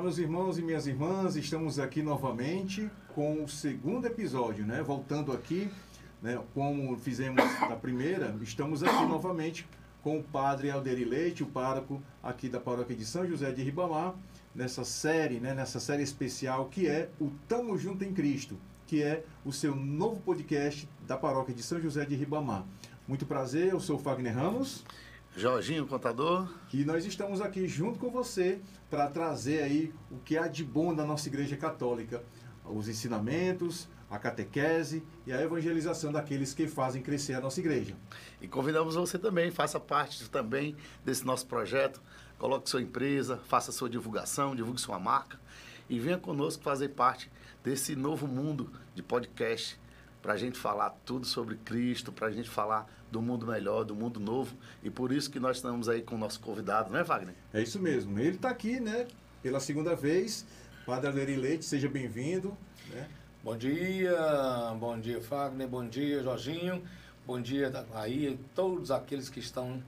meus irmãos e minhas irmãs, estamos aqui novamente com o segundo episódio, né? Voltando aqui, né? Como fizemos da primeira, estamos aqui novamente com o Padre Alderi Leite, o pároco aqui da paróquia de São José de Ribamar, nessa série, né? Nessa série especial que é o Tamo Junto em Cristo, que é o seu novo podcast da paróquia de São José de Ribamar. Muito prazer, eu sou o Fagner Ramos. Jorginho, contador. E nós estamos aqui junto com você para trazer aí o que há de bom da nossa Igreja Católica, os ensinamentos, a catequese e a evangelização daqueles que fazem crescer a nossa igreja. E convidamos você também, faça parte também desse nosso projeto, coloque sua empresa, faça sua divulgação, divulgue sua marca e venha conosco fazer parte desse novo mundo de podcast, para a gente falar tudo sobre Cristo, para a gente falar do mundo melhor, do mundo novo. E por isso que nós estamos aí com o nosso convidado, não é, Wagner? É isso mesmo. Ele está aqui, né, pela segunda vez. Padre Alderi Leite, seja bem-vindo. Né? Bom dia, Wagner, bom dia, Jorginho. Bom dia aí todos aqueles que estão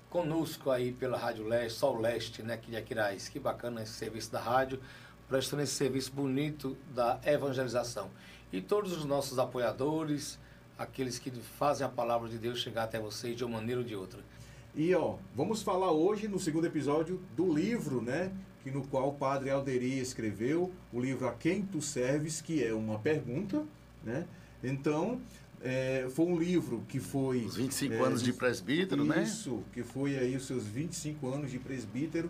conosco aí pela Rádio Leste, Sol Leste, né, aqui de Aquiraz. Que bacana esse serviço da rádio, prestando esse serviço bonito da evangelização. E todos os nossos apoiadores, aqueles que fazem a palavra de Deus chegar até vocês de uma maneira ou de outra. E vamos falar hoje, no segundo episódio, do livro, né, no qual o Padre Alderi escreveu, o livro A Quem Tu Serves, que é uma pergunta, né? Então, foi um livro que foi... Os 25 anos de presbítero, né? Isso, que foi aí os seus 25 anos de presbítero,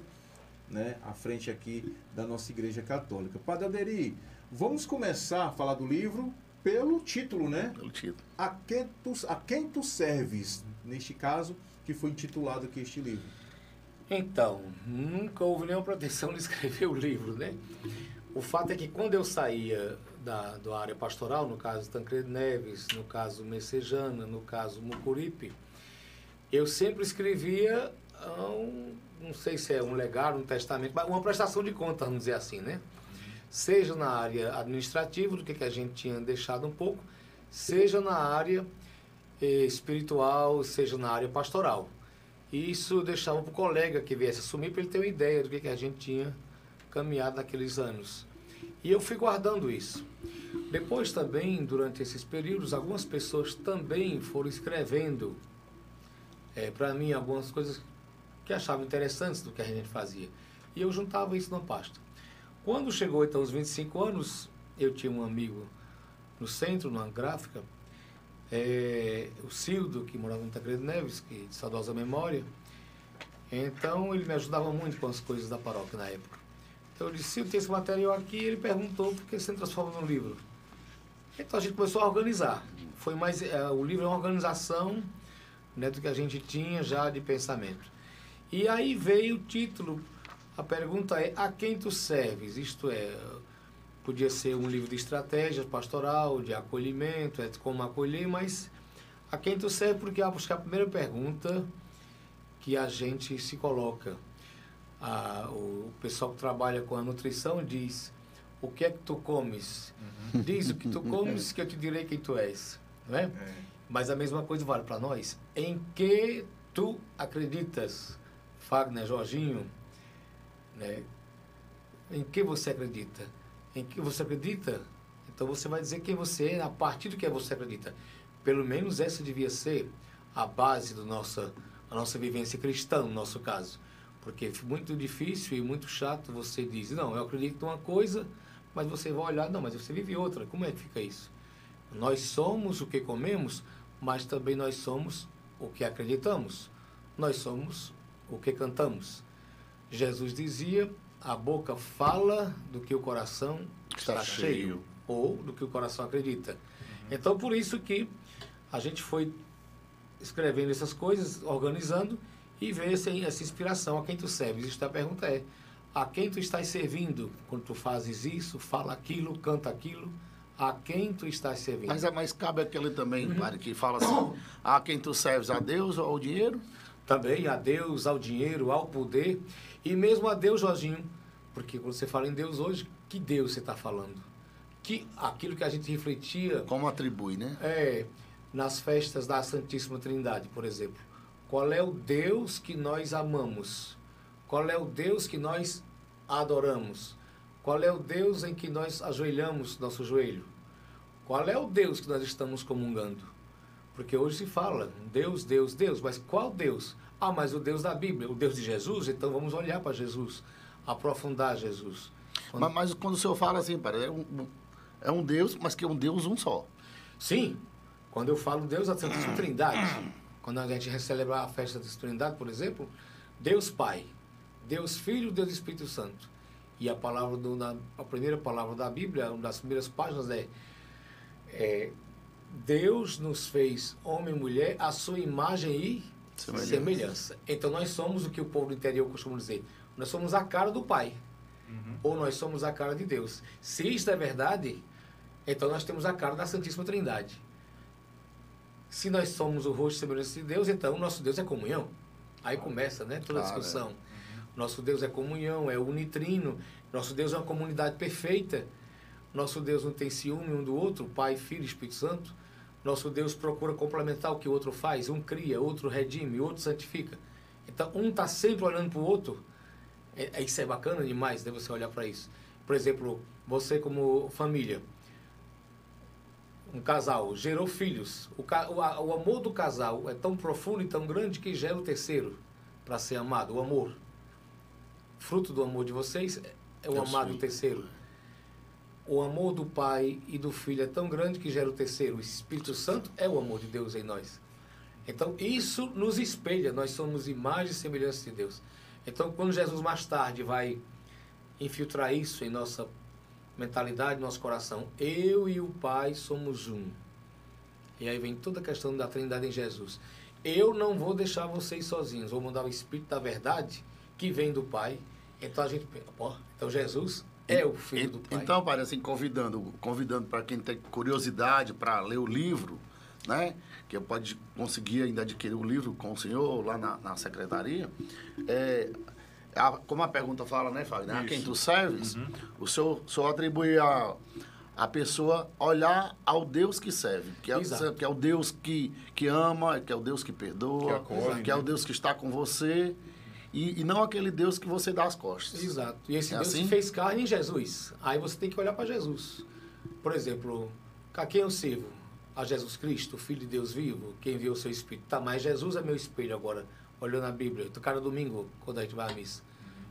né, à frente aqui da nossa Igreja Católica. Padre Alderi, vamos começar a falar do livro pelo título, né? Pelo título. A quem tu serves, neste caso, que foi intitulado aqui este livro. Então, nunca houve nenhuma pretensão de escrever o livro, né? O fato é que quando eu saía da área pastoral, no caso Tancredo Neves, no caso Messejana, no caso Mucuripe, eu sempre escrevia, não sei se é um legado, um testamento, mas uma prestação de contas, vamos dizer assim, né? Seja na área administrativa, do que a gente tinha deixado um pouco, seja na área espiritual, seja na área pastoral. E isso eu deixava para o colega que viesse assumir, para ele ter uma ideia do que a gente tinha caminhado naqueles anos. E eu fui guardando isso. Depois também, durante esses períodos, algumas pessoas também foram escrevendo para mim algumas coisas que achavam interessantes do que a gente fazia. E eu juntava isso numa pasta. Quando chegou então os 25 anos, eu tinha um amigo no centro, numa gráfica, o Cildo, que morava em Tancredo Neves, que de saudosa memória. Então ele me ajudava muito com as coisas da paróquia na época. Então eu disse, Cildo, tem esse material aqui, e ele perguntou por que você não transforma num livro. Então a gente começou a organizar. Foi mais, o livro é uma organização, né, do que a gente tinha já de pensamento. E aí veio o título. A pergunta é, a quem tu serves? Isto é, podia ser um livro de estratégia pastoral, de acolhimento, de como acolher, mas a quem tu serve? Porque acho que a primeira pergunta que a gente se coloca, o pessoal que trabalha com a nutrição diz, o que é que tu comes? Diz o que tu comes que eu te direi quem tu és. Não é? Mas a mesma coisa vale para nós. Em que tu acreditas, Fagner, Jorginho? Né? Em que você acredita? Em que você acredita? Então você vai dizer quem você é a partir do que você acredita. Pelo menos essa devia ser a base da nossa vivência cristã, no nosso caso. Porque é muito difícil e muito chato você dizer, não, eu acredito em uma coisa, mas você vai olhar, não, mas você vive outra. Como é que fica isso? Nós somos o que comemos, mas também nós somos o que acreditamos. Nós somos o que cantamos. Jesus dizia, a boca fala do que o coração está cheio, ou do que o coração acredita. Então, por isso que a gente foi escrevendo essas coisas, organizando, e veio essa inspiração. A quem tu serves? Isto a pergunta é, a quem tu estás servindo? Quando tu fazes isso, fala aquilo, canta aquilo, a quem tu estás servindo? Mas cabe aquele também, padre, que fala assim, a quem tu serves, a Deus ou ao dinheiro? Também a Deus, ao dinheiro, ao poder, e mesmo a Deus, Jorginho, porque quando você fala em Deus hoje, que Deus você está falando? Que aquilo que a gente refletia... Como atribui, né? Nas festas da Santíssima Trindade, por exemplo. Qual é o Deus que nós amamos? Qual é o Deus que nós adoramos? Qual é o Deus em que nós ajoelhamos nosso joelho? Qual é o Deus que nós estamos comungando? Porque hoje se fala Deus, Deus, Deus, mas qual Deus? Ah, mas o Deus da Bíblia, o Deus de Jesus, então vamos olhar para Jesus, aprofundar Jesus. Mas quando o senhor fala assim, é um Deus, mas que é um Deus um só. Sim, quando eu falo Deus, a Santíssima Trindade, quando a gente celebra a festa da Trindade, por exemplo, Deus Pai, Deus Filho, Deus Espírito Santo. E a primeira palavra da Bíblia, uma das primeiras páginas é Deus nos fez homem e mulher à sua imagem e semelhança. Então nós somos o que o povo do interior costuma dizer, nós somos a cara do Pai, ou nós somos a cara de Deus. Se isto é verdade, então nós temos a cara da Santíssima Trindade. Se nós somos o rosto e semelhança de Deus, então o nosso Deus é comunhão. Aí começa, né, toda a discussão. Nosso Deus é comunhão, é unitrino. Nosso Deus é uma comunidade perfeita. Nosso Deus não tem ciúme um do outro, Pai, Filho e Espírito Santo. Nosso Deus procura complementar o que o outro faz. Um cria, outro redime, outro santifica. Então, um está sempre olhando para o outro. Isso é bacana demais, né, você olhar para isso. Por exemplo, você como família, um casal, gerou filhos. O amor do casal é tão profundo e tão grande que gera o terceiro para ser amado, o amor. Fruto do amor de vocês é o amado terceiro. O amor do Pai e do Filho é tão grande que gera o terceiro. O Espírito Santo é o amor de Deus em nós. Então, isso nos espelha. Nós somos imagem e semelhança de Deus. Então, quando Jesus mais tarde vai infiltrar isso em nossa mentalidade, nosso coração, eu e o Pai somos um. E aí vem toda a questão da Trindade em Jesus. Eu não vou deixar vocês sozinhos. Vou mandar o Espírito da verdade que vem do Pai. Então a gente pensa, então Jesus é o Filho do Pai. Então, Padre, assim, convidando para quem tem curiosidade para ler o livro, né, que pode conseguir ainda adquirir o livro com o senhor lá na secretaria, como a pergunta fala, né, Fábio, né, a quem tu serves, o senhor atribui a pessoa olhar ao Deus que serve, que é o Deus que ama, que é o Deus que perdoa, que é o Deus que está com você. E não aquele Deus que você dá as costas. Exato. E esse Deus assim? se fez carne em Jesus. Aí você tem que olhar para Jesus. Por exemplo, a quem eu sirvo? A Jesus Cristo, o Filho de Deus vivo, que enviou o seu Espírito. Tá, mas Jesus é meu espelho agora, olhando a Bíblia. Cada domingo, quando a gente vai à missa.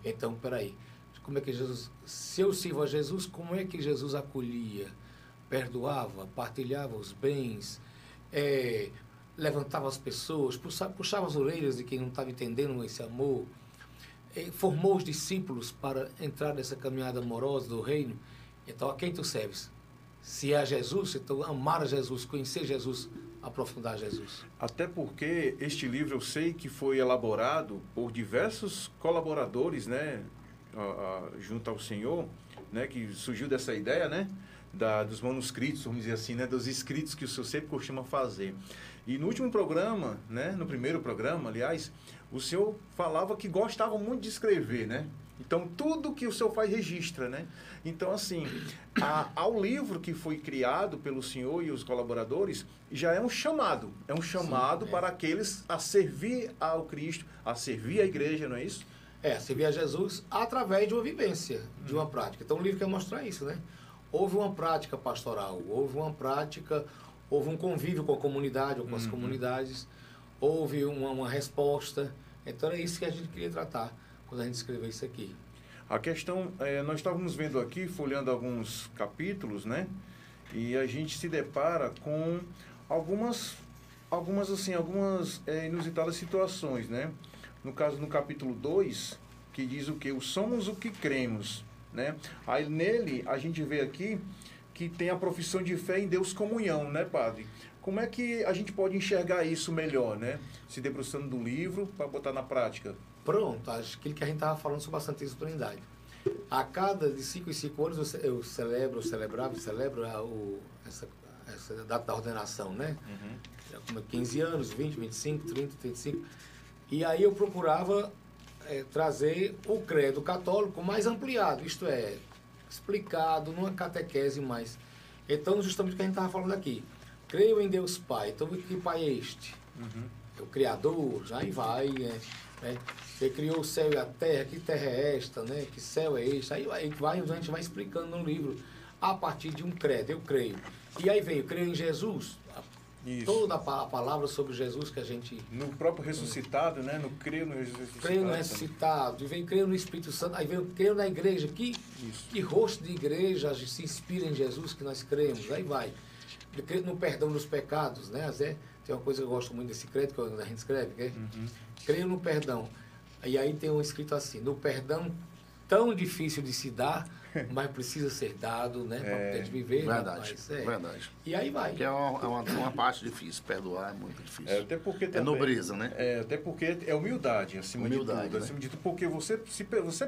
Então, peraí. Como é que Jesus... Se eu sirvo a Jesus, como é que Jesus acolhia? Perdoava, partilhava os bens, levantava as pessoas, puxava as orelhas de quem não estava entendendo esse amor, formou os discípulos para entrar nessa caminhada amorosa do reino. Então, a quem tu serves? Se é a Jesus, então amar a Jesus, conhecer Jesus, aprofundar Jesus. Até porque este livro eu sei que foi elaborado por diversos colaboradores, né, junto ao Senhor, né, que surgiu dessa ideia, né, dos manuscritos, vamos dizer assim, né, dos escritos que o senhor sempre costuma fazer. E no último programa, né, no primeiro programa, aliás, o senhor falava que gostava muito de escrever, né? Então, tudo que o senhor faz registra, né? Então, assim, ao livro que foi criado pelo senhor e os colaboradores, já é um chamado. É um chamado para aqueles a servir ao Cristo, a servir a igreja, não é isso? Servir a Jesus através de uma vivência, de uma prática. Então, o livro quer mostrar isso, né? Houve uma prática pastoral, houve um convívio com a comunidade ou com as comunidades, houve uma resposta. Então, é isso que a gente queria tratar quando a gente escreveu isso aqui. A questão, nós estávamos vendo aqui, folheando alguns capítulos, né? E a gente se depara com algumas inusitadas situações, né? No caso, no capítulo 2, que diz o quê? Somos o que cremos, né? Aí nele, a gente vê aqui que tem a profissão de fé em Deus comunhão, né, padre? Como é que a gente pode enxergar isso melhor, né? Se debruçando do livro para botar na prática. Pronto, aquilo que a gente estava falando sobre a Santíssima Trindade. A cada de 5 em 5 anos eu celebro essa data da ordenação, né? Como 15 anos, 20, 25, 30, 35. E aí eu procurava trazer o credo católico mais ampliado, isto é, explicado numa catequese mais. Então, justamente o que a gente estava falando aqui. Creio em Deus Pai. Então, que Pai é este? É o Criador, já aí vai. né? Ele criou o céu e a terra, que terra é esta, né? Que céu é este? Aí a gente vai explicando no livro, a partir de um credo, eu creio. E aí vem, eu creio em Jesus. Isso. Toda a palavra sobre Jesus que a gente... No próprio ressuscitado, né? No creio no ressuscitado. Creio no ressuscitado, e vem creio no Espírito Santo, aí vem creio na igreja. Que rosto de igreja a gente se inspira em Jesus que nós cremos? Aí vai. Creio no perdão dos pecados, né? Tem uma coisa que eu gosto muito desse credo, que a gente escreve, que é creio no perdão. E aí tem um escrito assim, no perdão tão difícil de se dar, mas precisa ser dado, né? Para poder viver. Verdade, né? verdade. E aí vai. Que é uma parte difícil, perdoar é muito difícil. Até porque também, é nobreza, né? Até porque é humildade, acima de tudo. Né? Acima de tudo, porque você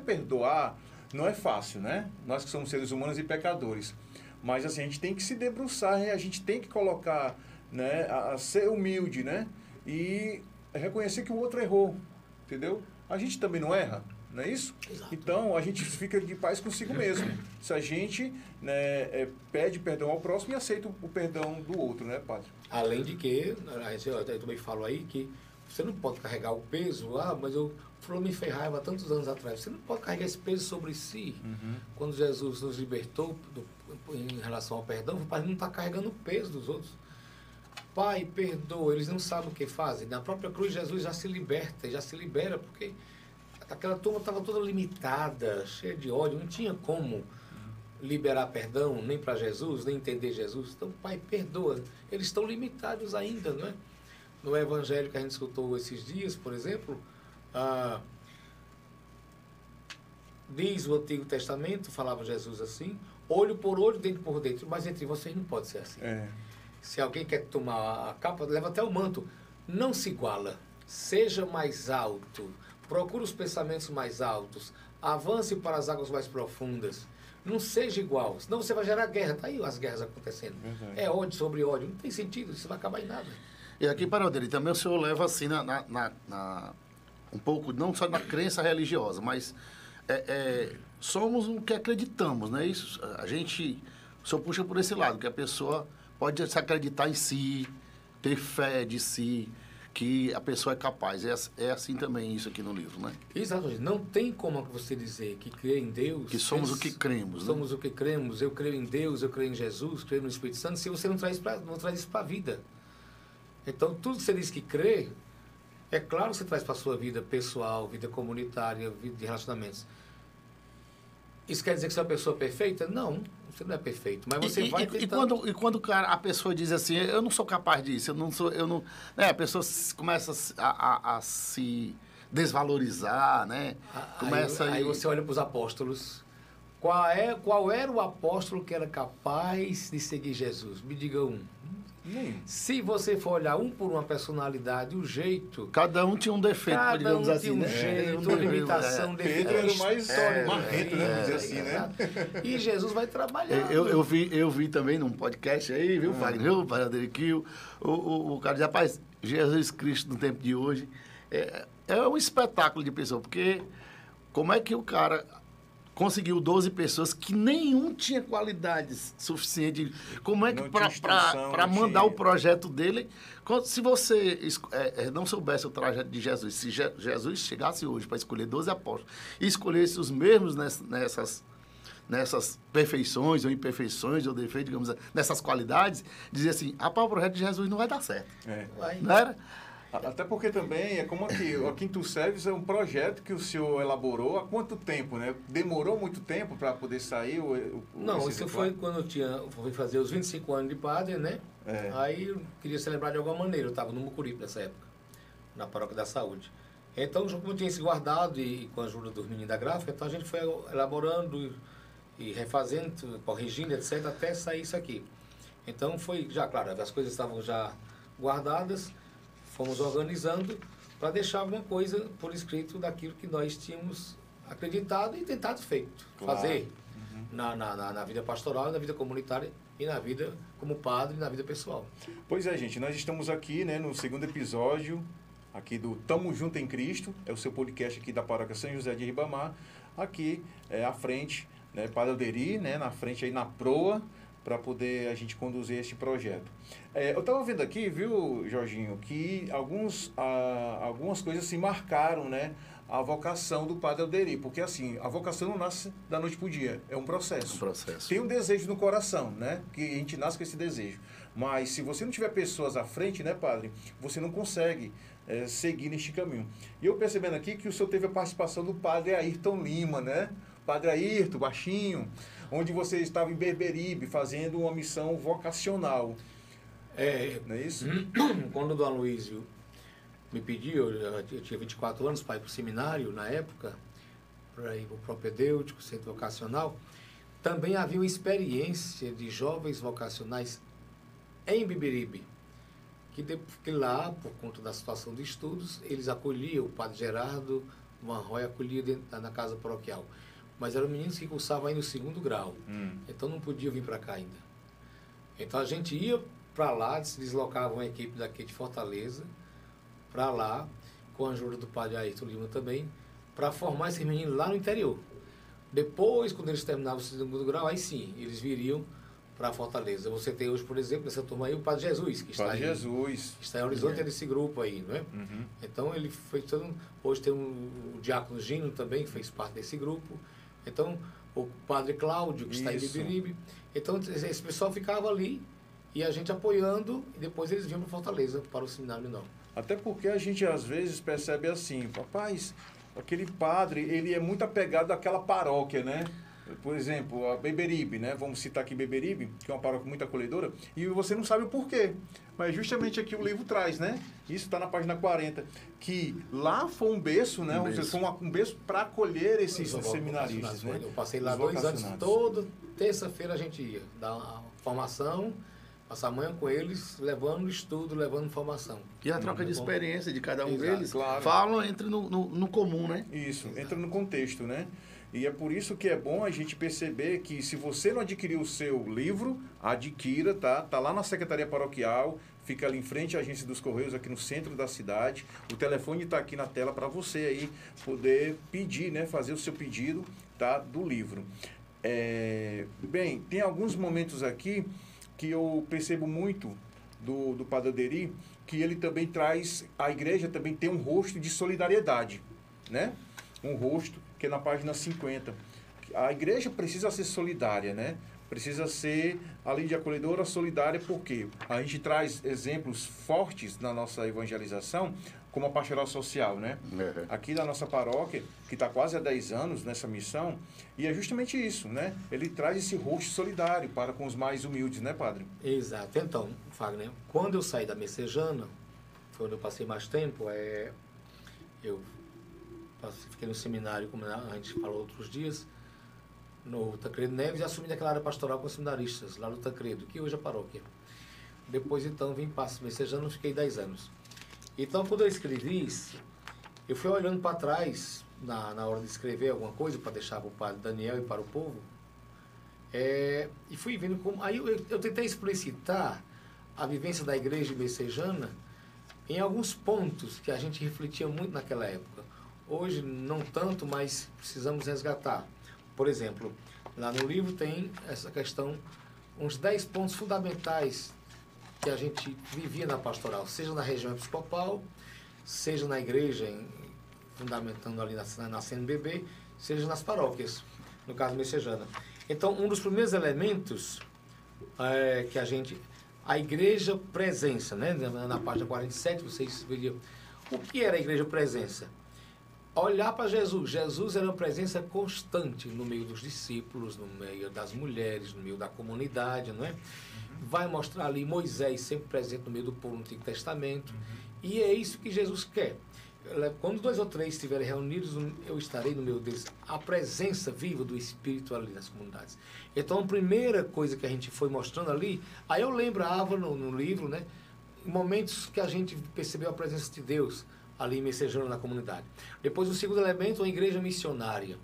perdoar não é fácil, né? Nós que somos seres humanos e pecadores. Mas assim, a gente tem que se debruçar, a gente tem que colocar, né? A ser humilde, né? E reconhecer que o outro errou, entendeu? A gente também não erra. Não é isso? Exato. Então, a gente fica de paz consigo mesmo. Se a gente, né, pede perdão ao próximo e aceita o perdão do outro, né, padre? Além de que, eu também falo aí que você não pode carregar o peso, mas eu me ferrava há tantos anos atrás. Você não pode carregar esse peso sobre si. Quando Jesus nos libertou em relação ao perdão, o Pai não está carregando o peso dos outros. Pai, perdoa, eles não sabem o que fazem. Na própria cruz, Jesus já se liberta, já se libera, porque aquela turma estava toda limitada, cheia de ódio, não tinha como liberar perdão nem para Jesus, nem entender Jesus. Então, Pai, perdoa. Eles estão limitados ainda, não é? No evangelho que a gente escutou esses dias, por exemplo, diz o Antigo Testamento, falava Jesus assim, olho por olho, dente por dente, mas entre vocês não pode ser assim. Se alguém quer tomar a capa, leva até o manto. Não se iguala. Seja mais alto. Procure os pensamentos mais altos. Avance para as águas mais profundas. Não seja igual. Senão você vai gerar guerra. Está aí as guerras acontecendo. É ódio sobre ódio. Não tem sentido. Isso vai acabar em nada. E aqui, Padre, também o senhor leva assim um pouco, não só na crença religiosa, mas somos o que acreditamos, não é isso? O senhor puxa por esse lado, que a pessoa pode se acreditar em si, ter fé de si, que a pessoa é capaz. É assim também isso aqui no livro, né? Exatamente. Não tem como você dizer que crê em Deus... Que somos o que cremos, né? Somos o que cremos. Eu creio em Deus, eu creio em Jesus, creio no Espírito Santo, se você não traz isso para a vida. Então, tudo que você diz que crê, é claro que você traz para a sua vida pessoal, vida comunitária, vida de relacionamentos. Isso quer dizer que você é uma pessoa perfeita? Não, você não é perfeito, mas você vai tentando... E quando a pessoa diz assim, eu não sou capaz disso, né? A pessoa começa a se desvalorizar, né? Aí você olha para os apóstolos. Qual era o apóstolo que era capaz de seguir Jesus? Me diga um. Se você for olhar um por uma personalidade, o jeito... Cada um tinha um defeito, digamos assim, um jeito, uma limitação, defeito. Pedro era o mais marrento, né? Vamos dizer assim, né? E Jesus vai trabalhando. Eu vi também num podcast aí, viu, Fagner? Viu, Padre, que o cara diz, rapaz, Jesus Cristo no tempo de hoje é um espetáculo de pessoa, porque como é que o cara... conseguiu 12 pessoas que nenhum tinha qualidades suficientes. Como é que para mandar o projeto dele, se você não soubesse o trajeto de Jesus, se Jesus chegasse hoje para escolher 12 apóstolos e escolhesse os mesmos nessas perfeições ou imperfeições ou defeitos, digamos, nessas qualidades, dizia assim, rapaz, o projeto de Jesus não vai dar certo. Não era? Até porque também é como aqui, o Quinto Service é um projeto que o senhor elaborou há quanto tempo, né? Demorou muito tempo para poder sair Não, isso foi quando eu fui fazer os 25 anos de padre, né? Aí eu queria celebrar de alguma maneira, eu estava no Mucuripe nessa época, na Paróquia da Saúde. Então, como eu tinha esse guardado e com a ajuda dos meninos da gráfica, então a gente foi elaborando e refazendo, corrigindo, etc., até sair isso aqui. Então foi, já claro, as coisas estavam já guardadas, fomos organizando para deixar alguma coisa por escrito daquilo que nós tínhamos acreditado e tentado fazer na vida pastoral, na vida comunitária e na vida como padre e na vida pessoal. Pois é, gente, nós estamos aqui, né, no segundo episódio aqui do Tamo Junto em Cristo, é o seu podcast aqui da Paróquia São José de Ribamar, aqui à frente, né, Padre Alderi, né, na frente aí na proa, para poder a gente conduzir este projeto. Eu estava vendo aqui, viu, Jorginho, que algumas coisas se marcaram, né? A vocação do Padre Alderi, porque assim, a vocação não nasce da noite para o dia, é um processo. Tem um desejo no coração, né? Que a gente nasce com esse desejo. Mas se você não tiver pessoas à frente, né, Padre, você não consegue seguir neste caminho. E eu percebendo aqui que o senhor teve a participação do Padre Ayrton Lima, né? Padre Ayrton, baixinho, onde você estava em Beberibe fazendo uma missão vocacional. Não é isso? Quando o Dom Aloysio me pediu, eu tinha 24 anos para ir para o seminário na época, para ir para o propedêutico, centro vocacional, também havia uma experiência de jovens vocacionais em Beberibe, que lá, por conta da situação de estudos, eles acolhiam, o Padre Gerardo Van Roy acolhia na casa paroquial. Mas eram meninos que cursavam aí no 2º grau, então não podiam vir para cá ainda. Então a gente ia para lá, se deslocava uma equipe daqui de Fortaleza, para lá, com a ajuda do Padre Ayrton Lima também, para formar esses meninos lá no interior. Depois, quando eles terminavam o 2º grau, aí sim, eles viriam para Fortaleza. Você tem hoje, por exemplo, nessa turma aí, o Padre Jesus, que está está em Horizonte desse grupo aí, não é? Então, ele fez todo... Hoje tem o Diácono Gino também, que fez parte desse grupo. Então, o Padre Cláudio, que está em Beberibe. Então, esse pessoal ficava ali, e a gente apoiando, e depois eles vinham para Fortaleza, para o Seminário Menor. Até porque a gente, às vezes, percebe assim, rapaz, aquele padre, ele é muito apegado àquela paróquia, né? Por exemplo, a Beberibe, né? Vamos citar aqui Beberibe, que é uma paróquia muito acolhedora, e você não sabe o porquê. Mas justamente aqui o livro traz, né? Isso está na página 40, que lá foi um berço, né? Foi um berço para acolher esses seminaristas, né? Eu passei lá 2 anos, toda terça-feira a gente ia dar uma formação, passar a manhã com eles, levando estudo, levando informação. E a troca de experiência de cada um deles, falam, entra no comum, né? Isso, entra no contexto, né? E é por isso que é bom a gente perceber que se você não adquiriu o seu livro, adquira, tá? Tá lá na Secretaria Paroquial, fica ali em frente à Agência dos Correios, aqui no centro da cidade. O telefone está aqui na tela para você aí poder pedir, né? Fazer o seu pedido, tá? Do livro. Bem, tem alguns momentos aqui que eu percebo muito do Padre Alderi, que ele também traz, a igreja também tem um rosto de solidariedade, né? Um rosto que é na página 50. A igreja precisa ser solidária, né? Precisa ser, além de acolhedora, solidária, porque a gente traz exemplos fortes na nossa evangelização, como a pastoral social, né? Aqui da nossa paróquia, que está quase há 10 anos nessa missão, e é justamente isso, né? Ele traz esse rosto solidário para com os mais humildes, né, Padre? Exato. Então, Fagner, quando eu saí da Messejana, foi onde eu passei mais tempo, eu fiquei no seminário, como a gente falou outros dias, no Tancredo Neves, e assumi aquela área pastoral com os seminaristas, lá no Tancredo, que hoje é a paróquia. Depois, então, vim para a Messejana, fiquei 10 anos. Então, quando eu escrevi isso, eu fui olhando para trás, na hora de escrever alguma coisa, para deixar para o Padre Daniel e para o povo, e fui vendo como... Aí eu tentei explicitar a vivência da igreja messejana em alguns pontos que a gente refletia muito naquela época. Hoje, não tanto, mas precisamos resgatar. Por exemplo, lá no livro tem essa questão, uns 10 pontos fundamentais que a gente vivia na pastoral, seja na região episcopal, seja na igreja, fundamentando ali na CNBB, seja nas paróquias, no caso messejana. Então, um dos primeiros elementos que a igreja presença, né? Na página 47, vocês veriam. O que era a igreja presença? Olhar para Jesus. Jesus era uma presença constante no meio dos discípulos, no meio das mulheres, no meio da comunidade, não é? Vai mostrar ali Moisés sempre presente no meio do povo no Antigo Testamento. E é isso que Jesus quer. Quando 2 ou 3 estiverem reunidos, eu estarei no meio deles. A presença viva do Espírito ali nas comunidades. Então, a primeira coisa que a gente foi mostrando ali, aí eu lembrava no livro, né? Momentos que a gente percebeu a presença de Deus ali messejando na comunidade. Depois, o segundo elemento, a igreja missionária.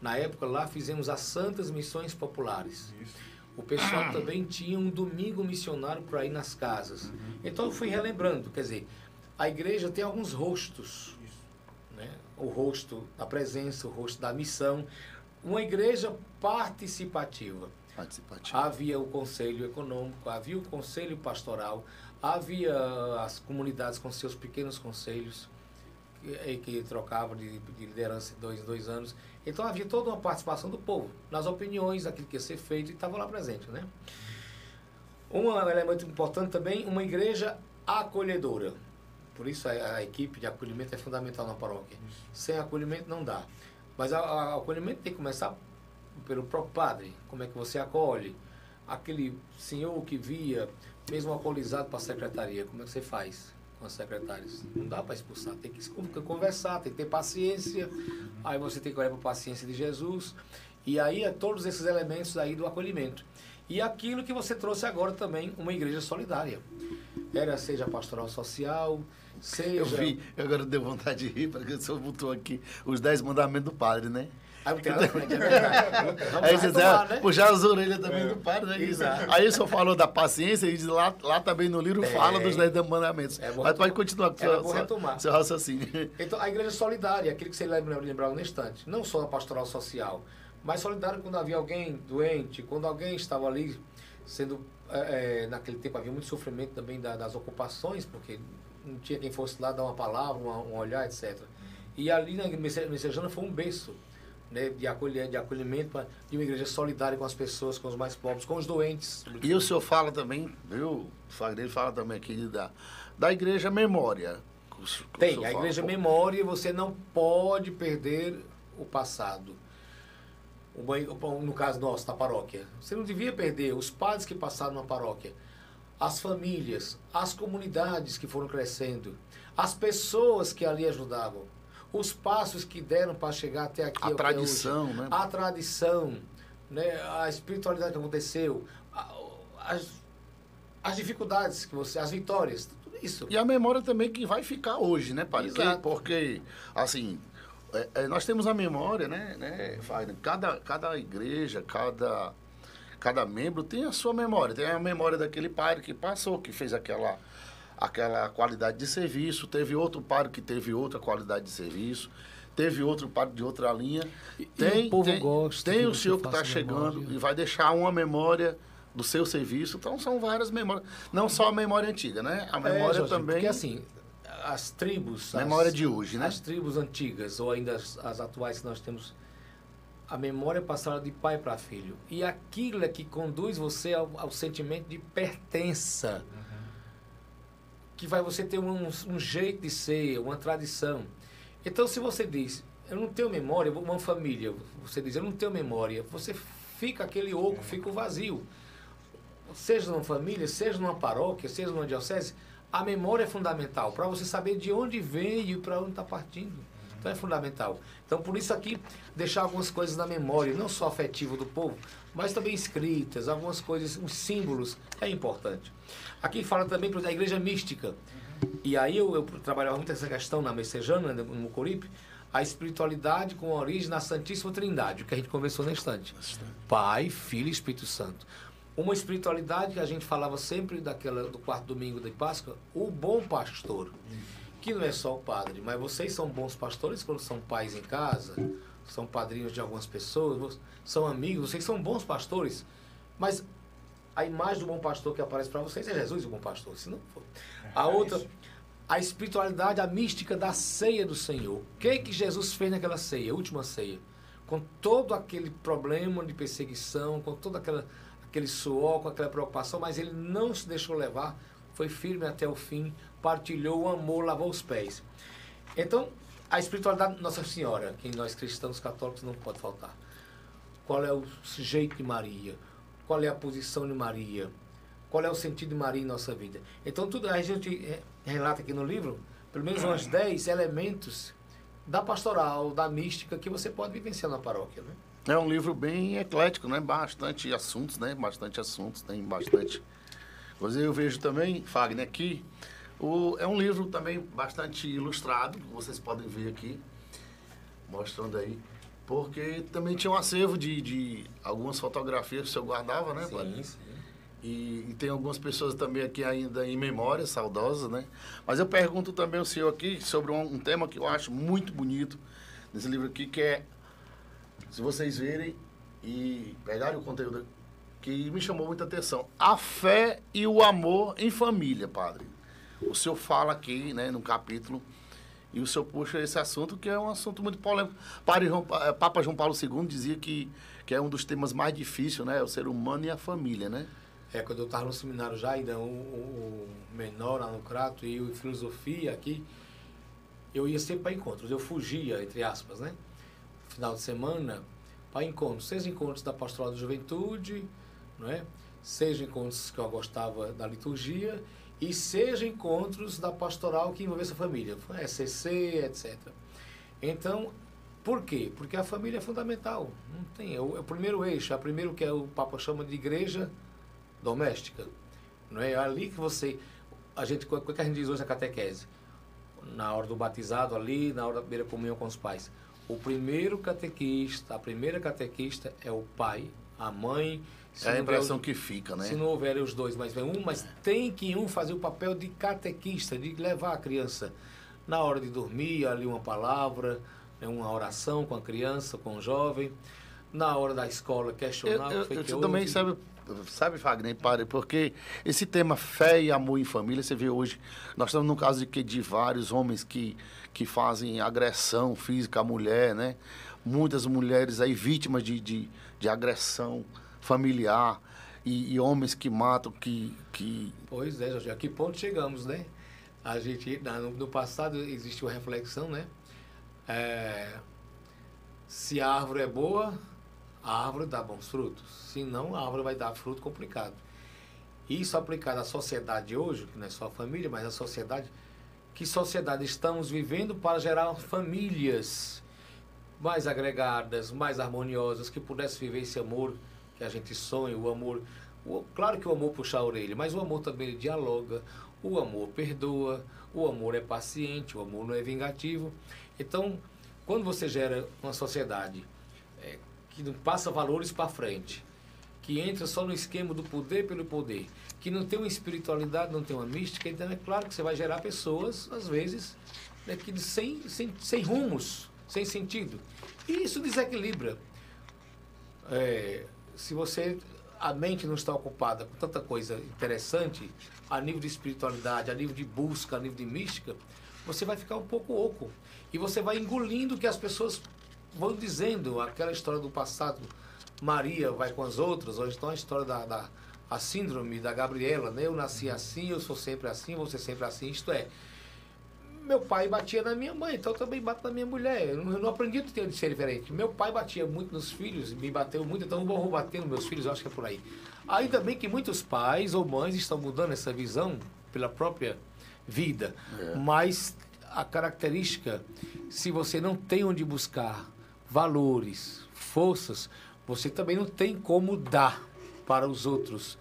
Na época, lá fizemos as Santas Missões Populares. Isso. O pessoal também tinha um domingo missionário para ir nas casas. Então, eu fui relembrando, quer dizer, a igreja tem alguns rostos, né? O rosto da presença, o rosto da missão. Uma igreja participativa. Participativo. Havia o conselho econômico, havia o conselho pastoral, havia as comunidades com seus pequenos conselhos, que trocavam de liderança de 2 em 2 anos. Então havia toda uma participação do povo, nas opiniões, aquilo que ia ser feito, e estava lá presente, né? Um elemento importante também, uma igreja acolhedora. Por isso a equipe de acolhimento é fundamental na paróquia. Sem acolhimento não dá. Mas o acolhimento tem que começar pelo próprio padre. Como é que você acolhe? Aquele senhor que via, mesmo alcoolizado para a secretaria, como é que você faz com as secretárias? Não dá para expulsar, tem que conversar, tem que ter paciência. Aí você tem que olhar para a paciência de Jesus. E aí é todos esses elementos aí do acolhimento. E aquilo que você trouxe agora também, uma igreja solidária. Seja pastoral social, seja... Eu vi, agora deu vontade de rir, porque o senhor botou aqui os 10 mandamentos do padre, né? Aí não tem nada frente, é verdade. Aí você né? Puxar as orelhas também do padre, né? Exato. Aí o senhor falou da paciência e lá também no livro fala dos 10 mandamentos. Mas pode continuar com seu raciocínio. Então, a igreja solidária, aquilo que você lembrava no instante, não só a pastoral social, mas solidária quando havia alguém doente, quando alguém estava ali sendo... naquele tempo havia muito sofrimento também das ocupações, porque não tinha quem fosse lá dar uma palavra, um olhar, etc. E ali na Messejana foi um berço, né, de acolhimento de uma igreja solidária com as pessoas, com os mais pobres, com os doentes. E o senhor fala também, viu? O Fagner fala também aqui da igreja memória. Tem, a igreja memória, você não pode perder o passado. No caso nosso, da paróquia. Você não devia perder os padres que passaram na paróquia, as famílias, as comunidades que foram crescendo, as pessoas que ali ajudavam, os passos que deram para chegar até aqui. A tradição, né? A tradição, né? A espiritualidade que aconteceu, as dificuldades, as vitórias, tudo isso. E a memória também que vai ficar hoje, né, padre? Exato. Porque, assim... nós temos a memória, né, Fagner? Cada igreja, cada membro tem a sua memória. Tem a memória daquele padre que passou, que fez aquela qualidade de serviço. Teve outro padre que teve outra qualidade de serviço. Teve outro padre de outra linha. Tem o senhor que está chegando e vai deixar uma memória do seu serviço. Então, são várias memórias. Não só a memória antiga, né? A memória Jorge, também... Porque, assim, as tribos... Memória de hoje, né? As tribos antigas, ou ainda as atuais que nós temos, a memória é passada de pai para filho. E aquilo é que conduz você ao sentimento de pertença. Que vai você ter um jeito de ser, uma tradição. Então, se você diz, eu não tenho memória, uma família, você diz, eu não tenho memória, você fica aquele oco, fica o vazio. Seja numa família, seja numa paróquia, seja numa diocese, a memória é fundamental para você saber de onde veio e para onde está partindo. Então é fundamental. Então por isso aqui, deixar algumas coisas na memória, não só afetiva do povo, mas também escritas, algumas coisas, os símbolos, é importante. Aqui fala também da igreja mística. E aí eu trabalhava muito essa questão na Messejana, no Mucuripe, a espiritualidade com origem na Santíssima Trindade, o que a gente conversou na instante. Pai, Filho e Espírito Santo. Uma espiritualidade que a gente falava sempre do quarto domingo de Páscoa, o bom pastor, que não é só o padre, mas vocês são bons pastores quando são pais em casa, são padrinhos de algumas pessoas, são amigos, vocês são bons pastores, mas a imagem do bom pastor que aparece para vocês é Jesus, o bom pastor, se não for. A outra, a espiritualidade, a mística da ceia do Senhor. O que Jesus fez naquela ceia, a última ceia? Com todo aquele problema de perseguição, com todo aquele suor, com aquela preocupação, mas ele não se deixou levar, foi firme até o fim, partilhou o amor, lavou os pés. Então, a espiritualidade de Nossa Senhora, que nós cristãos católicos não pode faltar. Qual é o jeito de Maria? Qual é a posição de Maria? Qual é o sentido de Maria em nossa vida? Então, tudo a gente relata aqui no livro, pelo menos uns 10 elementos da pastoral, da mística, que você pode vivenciar na paróquia, né? É um livro bem eclético, né? Bastante assuntos, né? Bastante assuntos, tem bastante coisa. Eu vejo também, Fagner, aqui, é um livro também bastante ilustrado, vocês podem ver aqui, mostrando aí, porque também tinha um acervo de algumas fotografias que o senhor guardava, né, padre? Sim. E tem algumas pessoas também aqui ainda em memória, saudosas, né? Mas eu pergunto também ao senhor aqui sobre um tema que eu acho muito bonito nesse livro aqui, que é, se vocês verem e pegarem o conteúdo que me chamou muita atenção. A fé e o amor em família, padre. O senhor fala aqui, né, no capítulo, e o senhor puxa esse assunto, que é um assunto muito polêmico. Papa João Paulo II dizia que é um dos temas mais difíceis, né? O ser humano e a família, né? Quando eu estava no seminário já, ainda o menor lá no Crato e o filosofia aqui, eu ia sempre para encontros. Eu fugia, entre aspas, né? Final de semana, para encontros. Seja encontros da Pastoral da Juventude, não é? Seja encontros que eu gostava da liturgia, e seja encontros da pastoral que envolvesse a família, SCC, etc. Então, por quê? Porque a família é fundamental. Não tem, é o primeiro eixo, é o primeiro que o Papa chama de igreja doméstica. Não é ali que você... o que a gente diz hoje na catequese? Na hora do batizado ali, na hora da primeira comunhão com os pais. O primeiro catequista, a primeira catequista é o pai, a mãe... É a impressão que fica, né? Se não houver os dois, mas tem que fazer o papel de catequista, de levar a criança na hora de dormir, ali uma palavra, uma oração com a criança, com o jovem, na hora da escola questionar o que foi que houve. Também sabe, Fagner, padre, porque esse tema fé e amor em família, você vê hoje, nós estamos no caso de vários homens que fazem agressão física à mulher, né? Muitas mulheres aí vítimas de agressão familiar e homens que matam, que... Pois é, Jorge, a que ponto chegamos, né? A gente, no passado existiu uma reflexão, né? Se a árvore é boa, a árvore dá bons frutos. Se não, a árvore vai dar fruto complicado. Isso aplicado à sociedade hoje, que não é só a família, mas a sociedade, que sociedade estamos vivendo para gerar famílias mais agregadas, mais harmoniosas, que pudessem viver esse amor que a gente sonha, o amor... claro que o amor puxa a orelha, mas o amor também dialoga, o amor perdoa, o amor é paciente, o amor não é vingativo. Então, quando você gera uma sociedade que não passa valores para frente, que entra só no esquema do poder pelo poder, que não tem uma espiritualidade, não tem uma mística, então é claro que você vai gerar pessoas, às vezes, que sem rumos, sem sentido. E isso desequilibra. Se a mente não está ocupada com tanta coisa interessante, a nível de espiritualidade, a nível de busca, a nível de mística, você vai ficar um pouco oco. E você vai engolindo o que as pessoas vão dizendo, aquela história do passado, Maria vai com as outras, ou então a história a síndrome da Gabriela, né? Eu nasci assim, eu sou sempre assim, vou ser sempre assim, isto é... Meu pai batia na minha mãe, então eu também bato na minha mulher. Eu não aprendi de ser diferente. Meu pai batia muito nos filhos, me bateu muito, então eu vou bater nos meus filhos, eu acho que é por aí. Ainda bem que muitos pais ou mães estão mudando essa visão pela própria vida. Mas a característica, se você não tem onde buscar valores, forças, você também não tem como dar para os outros.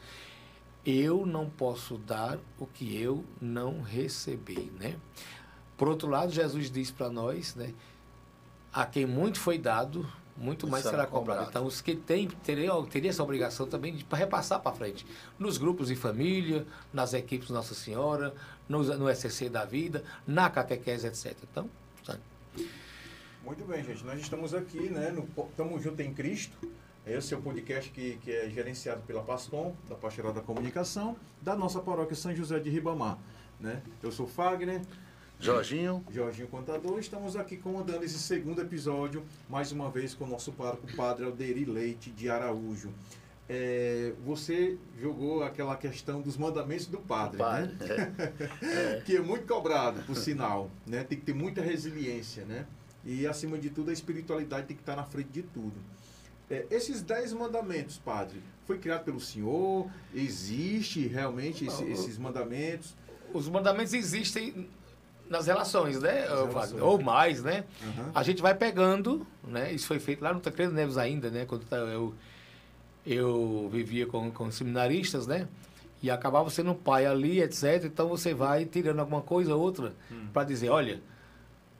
Eu não posso dar o que eu não recebi, né? Por outro lado, Jesus diz para nós, né? A quem muito foi dado, muito mais será cobrado. Então, os que teriam essa obrigação também de repassar para frente. Nos grupos de família, nas equipes Nossa Senhora, no SCC da vida, na catequese, etc. Então, sabe? Muito bem, gente. Nós estamos aqui, né? Tamo Junto em Cristo. Esse é o podcast que é gerenciado pela PASCOM, da Pastoral da Comunicação, da nossa paróquia São José de Ribamar, né? Eu sou Fagner. Jorginho Contador. Estamos aqui comandando esse segundo episódio, mais uma vez com o nosso pároco, Padre Alderi Leite de Araújo. Você jogou aquela questão dos mandamentos do padre, né? Que é muito cobrado, por sinal, né? Tem que ter muita resiliência, né? E, acima de tudo, a espiritualidade tem que estar na frente de tudo. Esses 10 mandamentos, padre, foi criado pelo senhor? Existe realmente esses mandamentos? Os mandamentos existem nas relações, né? Ou mais, né? Uhum. A gente vai pegando, né? Isso foi feito lá no Tancredo Neves ainda, né? Quando eu vivia com seminaristas, né? E acabava sendo um pai ali, etc. Então você vai tirando alguma coisa ou outra para dizer, olha,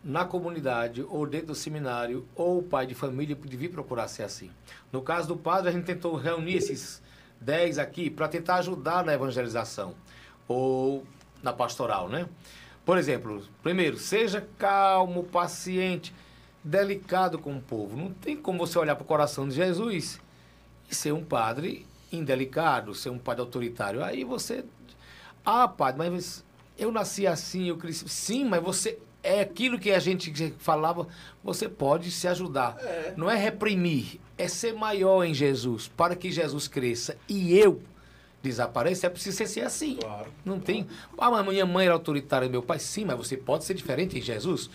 na comunidade ou dentro do seminário ou o pai de família devia procurar ser assim. No caso do padre, a gente tentou reunir esses 10 aqui para tentar ajudar na evangelização ou na pastoral, né? Por exemplo, primeiro, seja calmo, paciente, delicado com o povo. Não tem como você olhar para o coração de Jesus e ser um padre indelicado, ser um padre autoritário. Aí você... Ah, padre, mas eu nasci assim, eu cresci... Sim, mas você... É aquilo que a gente falava, você pode se ajudar. Não é reprimir, é ser maior em Jesus, para que Jesus cresça. E eu desapareça, é preciso ser assim. Claro. Não tem... Ah, mas minha mãe era autoritária, meu pai... Sim, mas você pode ser diferente em Jesus.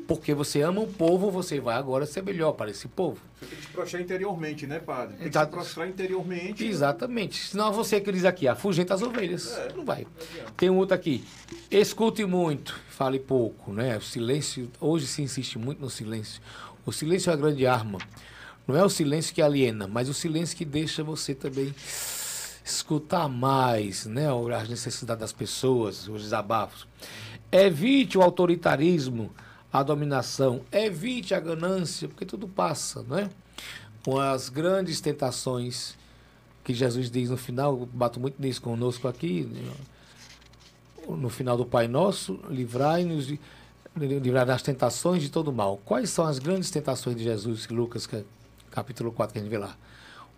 Porque você ama o povo, você vai agora ser melhor para esse povo. Você tem que se prostrar interiormente, né, padre? Tem que Exato. se prostrar interiormente. Exatamente. Senão você que diz aqui, afugenta as ovelhas. Não vai. adianta. Tem um outro aqui. Escute muito, fale pouco, né? O silêncio, hoje se insiste muito no silêncio. O silêncio é a grande arma. Não é o silêncio que aliena, mas o silêncio que deixa você também escutar mais, né? As necessidades das pessoas, os desabafos. Evite o autoritarismo, a dominação, evite a ganância, porque tudo passa, não é? Com as grandes tentações que Jesus diz no final, eu bato muito nisso conosco aqui, no final do Pai Nosso, livrai-nos das tentações de todo mal. Quais são as grandes tentações de Jesus, Lucas, capítulo 4, que a gente vê lá?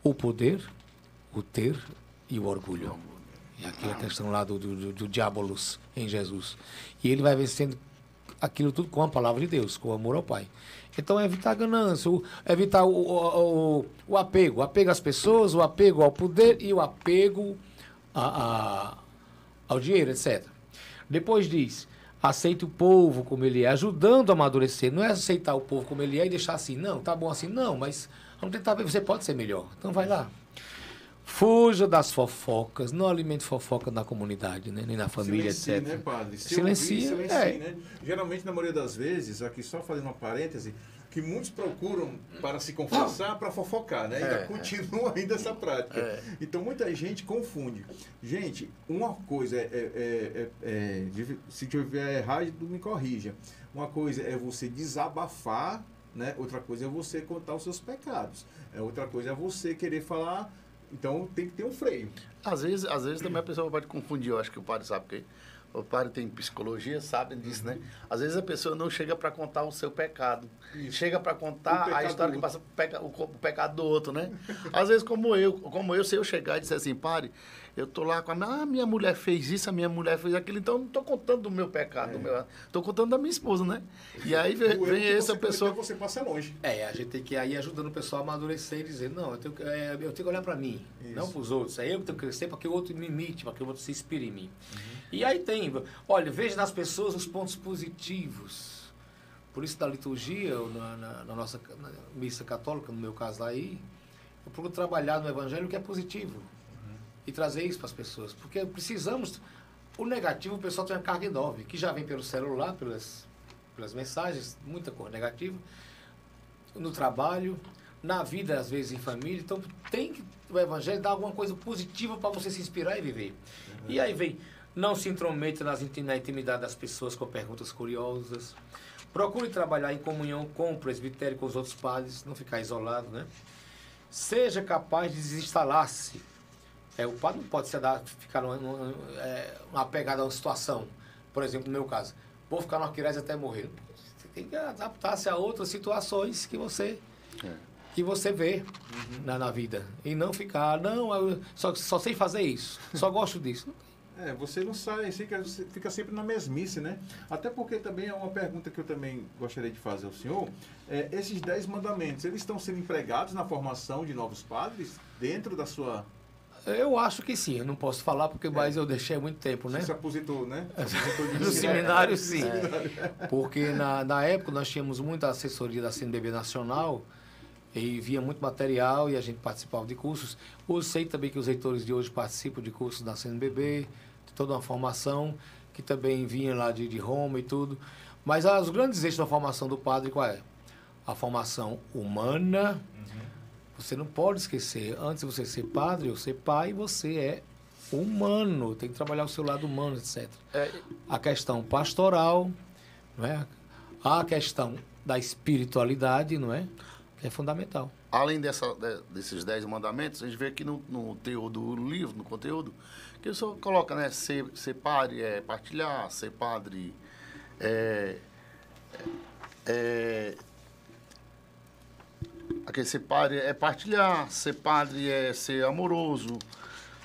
O poder, o ter e o orgulho. E aquela questão lá do diabolos em Jesus. E ele vai vencendo aquilo tudo com a palavra de Deus, com o amor ao Pai. Então, é evitar a ganância, evitar o apego às pessoas, o apego ao poder e o apego ao dinheiro, etc. Depois diz, aceite o povo como ele é, ajudando a amadurecer. Não é aceitar o povo como ele é e deixar assim, não, tá bom assim, não, mas vamos tentar ver, você pode ser melhor. Então, vai lá. Fuja das fofocas, não alimente fofoca na comunidade, né? Nem na família, Silencie, etc. né, padre? Silencia, Né? Geralmente, na maioria das vezes, aqui só fazendo uma parêntese, que muitos procuram para se confessar, para fofocar, né? Ainda continua ainda essa prática. Então, muita gente confunde. Gente, uma coisa se tiver errado, me corrija. Uma coisa é você desabafar, né? Outra coisa é você contar os seus pecados. Outra coisa é você querer falar... Então, tem que ter um freio. Às vezes também a pessoa pode confundir. Eu acho que o padre sabe que o padre tem psicologia, sabe disso, né? Às vezes a pessoa não chega para contar o seu pecado. Isso. Chega para contar a história que passa o pecado do outro, né? Às vezes, como eu, se eu chegar e disser assim, padre, eu tô lá com minha mulher fez isso, a minha mulher fez aquilo, então eu não tô contando do meu pecado, tô contando da minha esposa, né? E aí vem essa pessoa... Você passa longe. A gente tem que ir ajudando o pessoal a amadurecer e dizer, não, eu tenho que olhar para mim, não para os outros. Aí eu tenho que crescer para que o outro me imite, para que o outro se inspire em mim. E aí olha, veja nas pessoas os pontos positivos. Por isso, na liturgia, na nossa missa católica, no meu caso aí, eu procuro trabalhar no evangelho que é positivo. E trazer isso para as pessoas. Porque precisamos... O negativo, o pessoal tem uma carga enorme, que já vem pelo celular, pelas mensagens, muita coisa negativa, no trabalho, na vida, às vezes, em família. Então, tem que o evangelho dar alguma coisa positiva para você se inspirar e viver. E aí vem, não se intrometa na intimidade das pessoas com perguntas curiosas. Procure trabalhar em comunhão com o presbitério, com os outros padres, não ficar isolado, né? Seja capaz de desinstalar-se. O padre não pode ficar apegado a uma situação. Por exemplo, no meu caso, vou ficar no arquidiocese até morrer. Você tem que adaptar-se a outras situações que você vê na vida. E não ficar, eu só sei fazer isso, só gosto disso. Você não sai, você fica sempre na mesmice, né? Até porque também é uma pergunta que eu também gostaria de fazer ao senhor. Esses 10 mandamentos, eles estão sendo empregados na formação de novos padres dentro da sua... Eu acho que sim, eu não posso falar porque mais eu deixei há muito tempo, né? Você se aposentou, né? No seminário, sim. Porque na época nós tínhamos muita assessoria da CNBB Nacional e via muito material e a gente participava de cursos. Hoje sei também que os reitores de hoje participam de cursos da CNBB, de toda uma formação, que também vinha lá de Roma e tudo. Mas os grandes eixos da formação do padre, qual é? A formação humana. Você não pode esquecer, antes de você ser padre ou ser pai, você é humano, tem que trabalhar o seu lado humano, etc. A questão pastoral, não é? A questão da espiritualidade, não é? Que é fundamental. Além desses 10 mandamentos, a gente vê aqui no teor do livro, no conteúdo, que o senhor coloca, né? Ser padre é partilhar, ser padre Aquele ser padre é partilhar, ser padre é ser amoroso,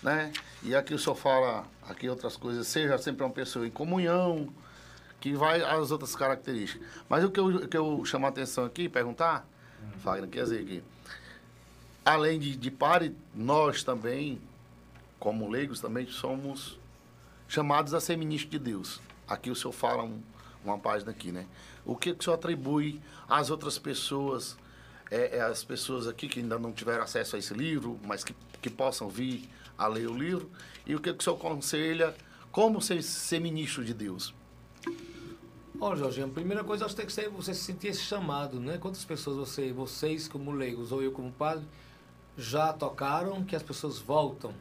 né? E aqui o senhor fala, aqui outras coisas, seja sempre uma pessoa em comunhão, que vai às outras características. Mas o que eu chamo a atenção aqui, perguntar, Fagner, quer dizer que, além de padre, nós também, como leigos, também somos chamados a ser ministros de Deus. Aqui o senhor fala uma página aqui, né? O que o senhor atribui às outras pessoas, as pessoas aqui que ainda não tiveram acesso a esse livro, mas que possam vir a ler o livro, e o que o senhor aconselha como ser ministro de Deus? Olha, Jorginho, a primeira coisa acho que tem que ser você sentir esse chamado, né? Quantas pessoas vocês como leigos ou eu como padre já tocaram que as pessoas voltam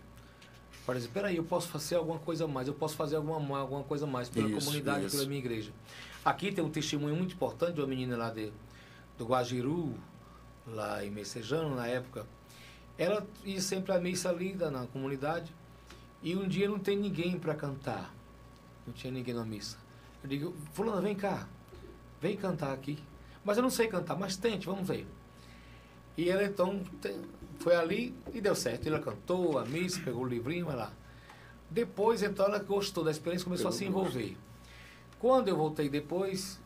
para dizer, peraí, eu posso fazer alguma coisa a mais, eu posso fazer alguma coisa a mais pela comunidade, pela minha igreja. Aqui tem um testemunho muito importante de uma menina lá do Guajiru, lá em Messejano, na época. Ela ia sempre à missa ali na comunidade e um dia não tem ninguém para cantar. Não tinha ninguém na missa. Eu digo, fulana, vem cá, vem cantar aqui. Mas eu não sei cantar, mas tente, vamos ver. E ela então foi ali e deu certo. Ela cantou a missa, pegou o livrinho, vai lá. Depois, então, ela gostou da experiência, começou a se envolver. Quando eu voltei depois,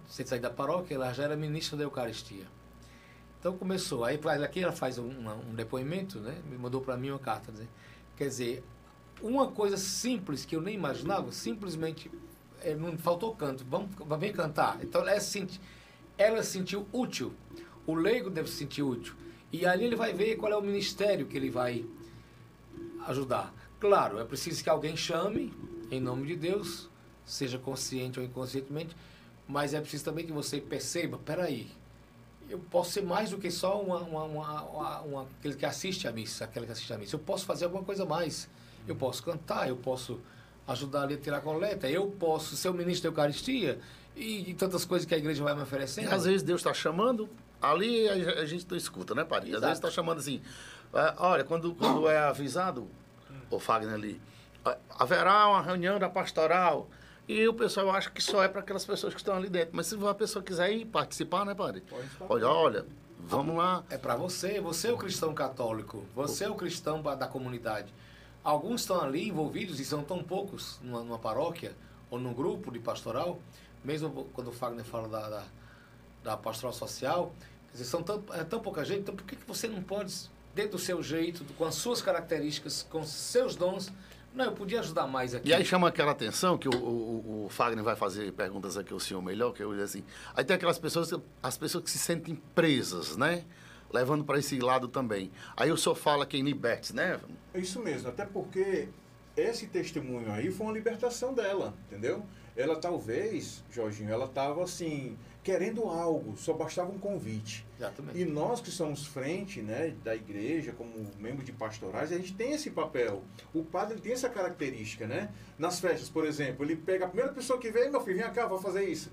sem sair da paróquia, ela já era ministra da Eucaristia. Então começou. Aí aqui ela faz um depoimento, né? Me mandou para mim uma carta. Quer dizer, uma coisa simples que eu nem imaginava, simplesmente não faltou canto. Vem cantar. Então ela se sentiu útil. O leigo deve se sentir útil. E ali ele vai ver qual é o ministério que ele vai ajudar. Claro, é preciso que alguém chame, em nome de Deus, seja consciente ou inconscientemente, mas é preciso também que você perceba, peraí, eu posso ser mais do que só aquele que assiste à missa, aquela que assiste à missa. Eu posso fazer alguma coisa a mais. Eu posso cantar, eu posso ajudar ali a tirar a coleta, eu posso ser o ministro da Eucaristia e tantas coisas que a igreja vai me oferecendo. E às vezes Deus está chamando, ali a gente não escuta, né, padre? Às vezes está chamando assim, olha, quando é avisado, o Fagner ali, haverá uma reunião da pastoral, e o pessoal acha que só é para aquelas pessoas que estão ali dentro. Mas se uma pessoa quiser ir participar, né, padre? Olha, vamos lá. É para você é o cristão católico, você é o cristão da comunidade. Alguns estão ali envolvidos, e são tão poucos, numa paróquia ou num grupo de pastoral, mesmo quando o Fagner fala da pastoral social, quer dizer, tão pouca gente, então por que você não pode, dentro do seu jeito, com as suas características, com os seus dons, não, eu podia ajudar mais aqui. E aí chama aquela atenção, que o Fagner vai fazer perguntas aqui ao senhor melhor, que eu digo assim, aí tem aquelas pessoas, as pessoas que se sentem presas, né? Levando para esse lado também. Aí o senhor fala que em liberte, né? É isso mesmo, até porque esse testemunho aí foi uma libertação dela, entendeu? Ela talvez, Jorginho, ela estava assim, querendo algo, só bastava um convite. Exatamente. E nós que somos frente, né, da igreja, como membro de pastorais, a gente tem esse papel. O padre tem essa característica, né? Nas festas, por exemplo, ele pega a primeira pessoa que vem, meu filho, vem cá, vou fazer isso.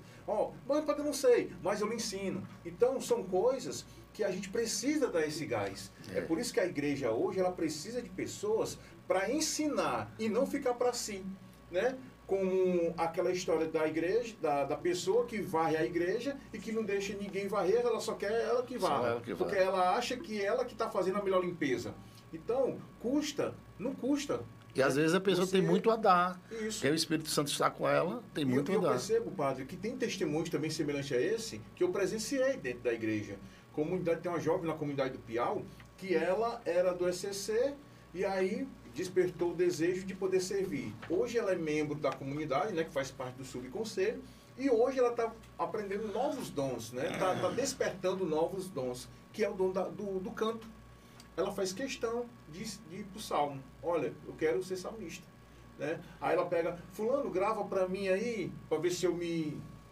Mas padre, eu não sei, mas eu lhe ensino. Então, são coisas que a gente precisa dar esse gás. É por isso que a igreja hoje, ela precisa de pessoas para ensinar e não ficar para si, né? Como aquela história da igreja, da pessoa que varre a igreja e que não deixa ninguém varrer, ela só quer ela que varra. Porque ela acha que ela que está fazendo a melhor limpeza. Então, não custa. E às vezes a pessoa tem muito a dar. Isso. Que o Espírito Santo está com ela, tem muito a dar. Eu percebo, padre, que tem testemunhos também semelhantes a esse, que eu presenciei dentro da igreja. Tem uma jovem na comunidade do Piau, que ela era do ECC, e aí despertou o desejo de poder servir. Hoje ela é membro da comunidade, né, que faz parte do subconselho, e hoje ela está aprendendo novos dons, né, tá despertando novos dons, que é o dom do canto. Ela faz questão de ir para o salmo. Olha, eu quero ser salmista. Né? Aí ela pega, fulano, grava para mim aí, para ver se eu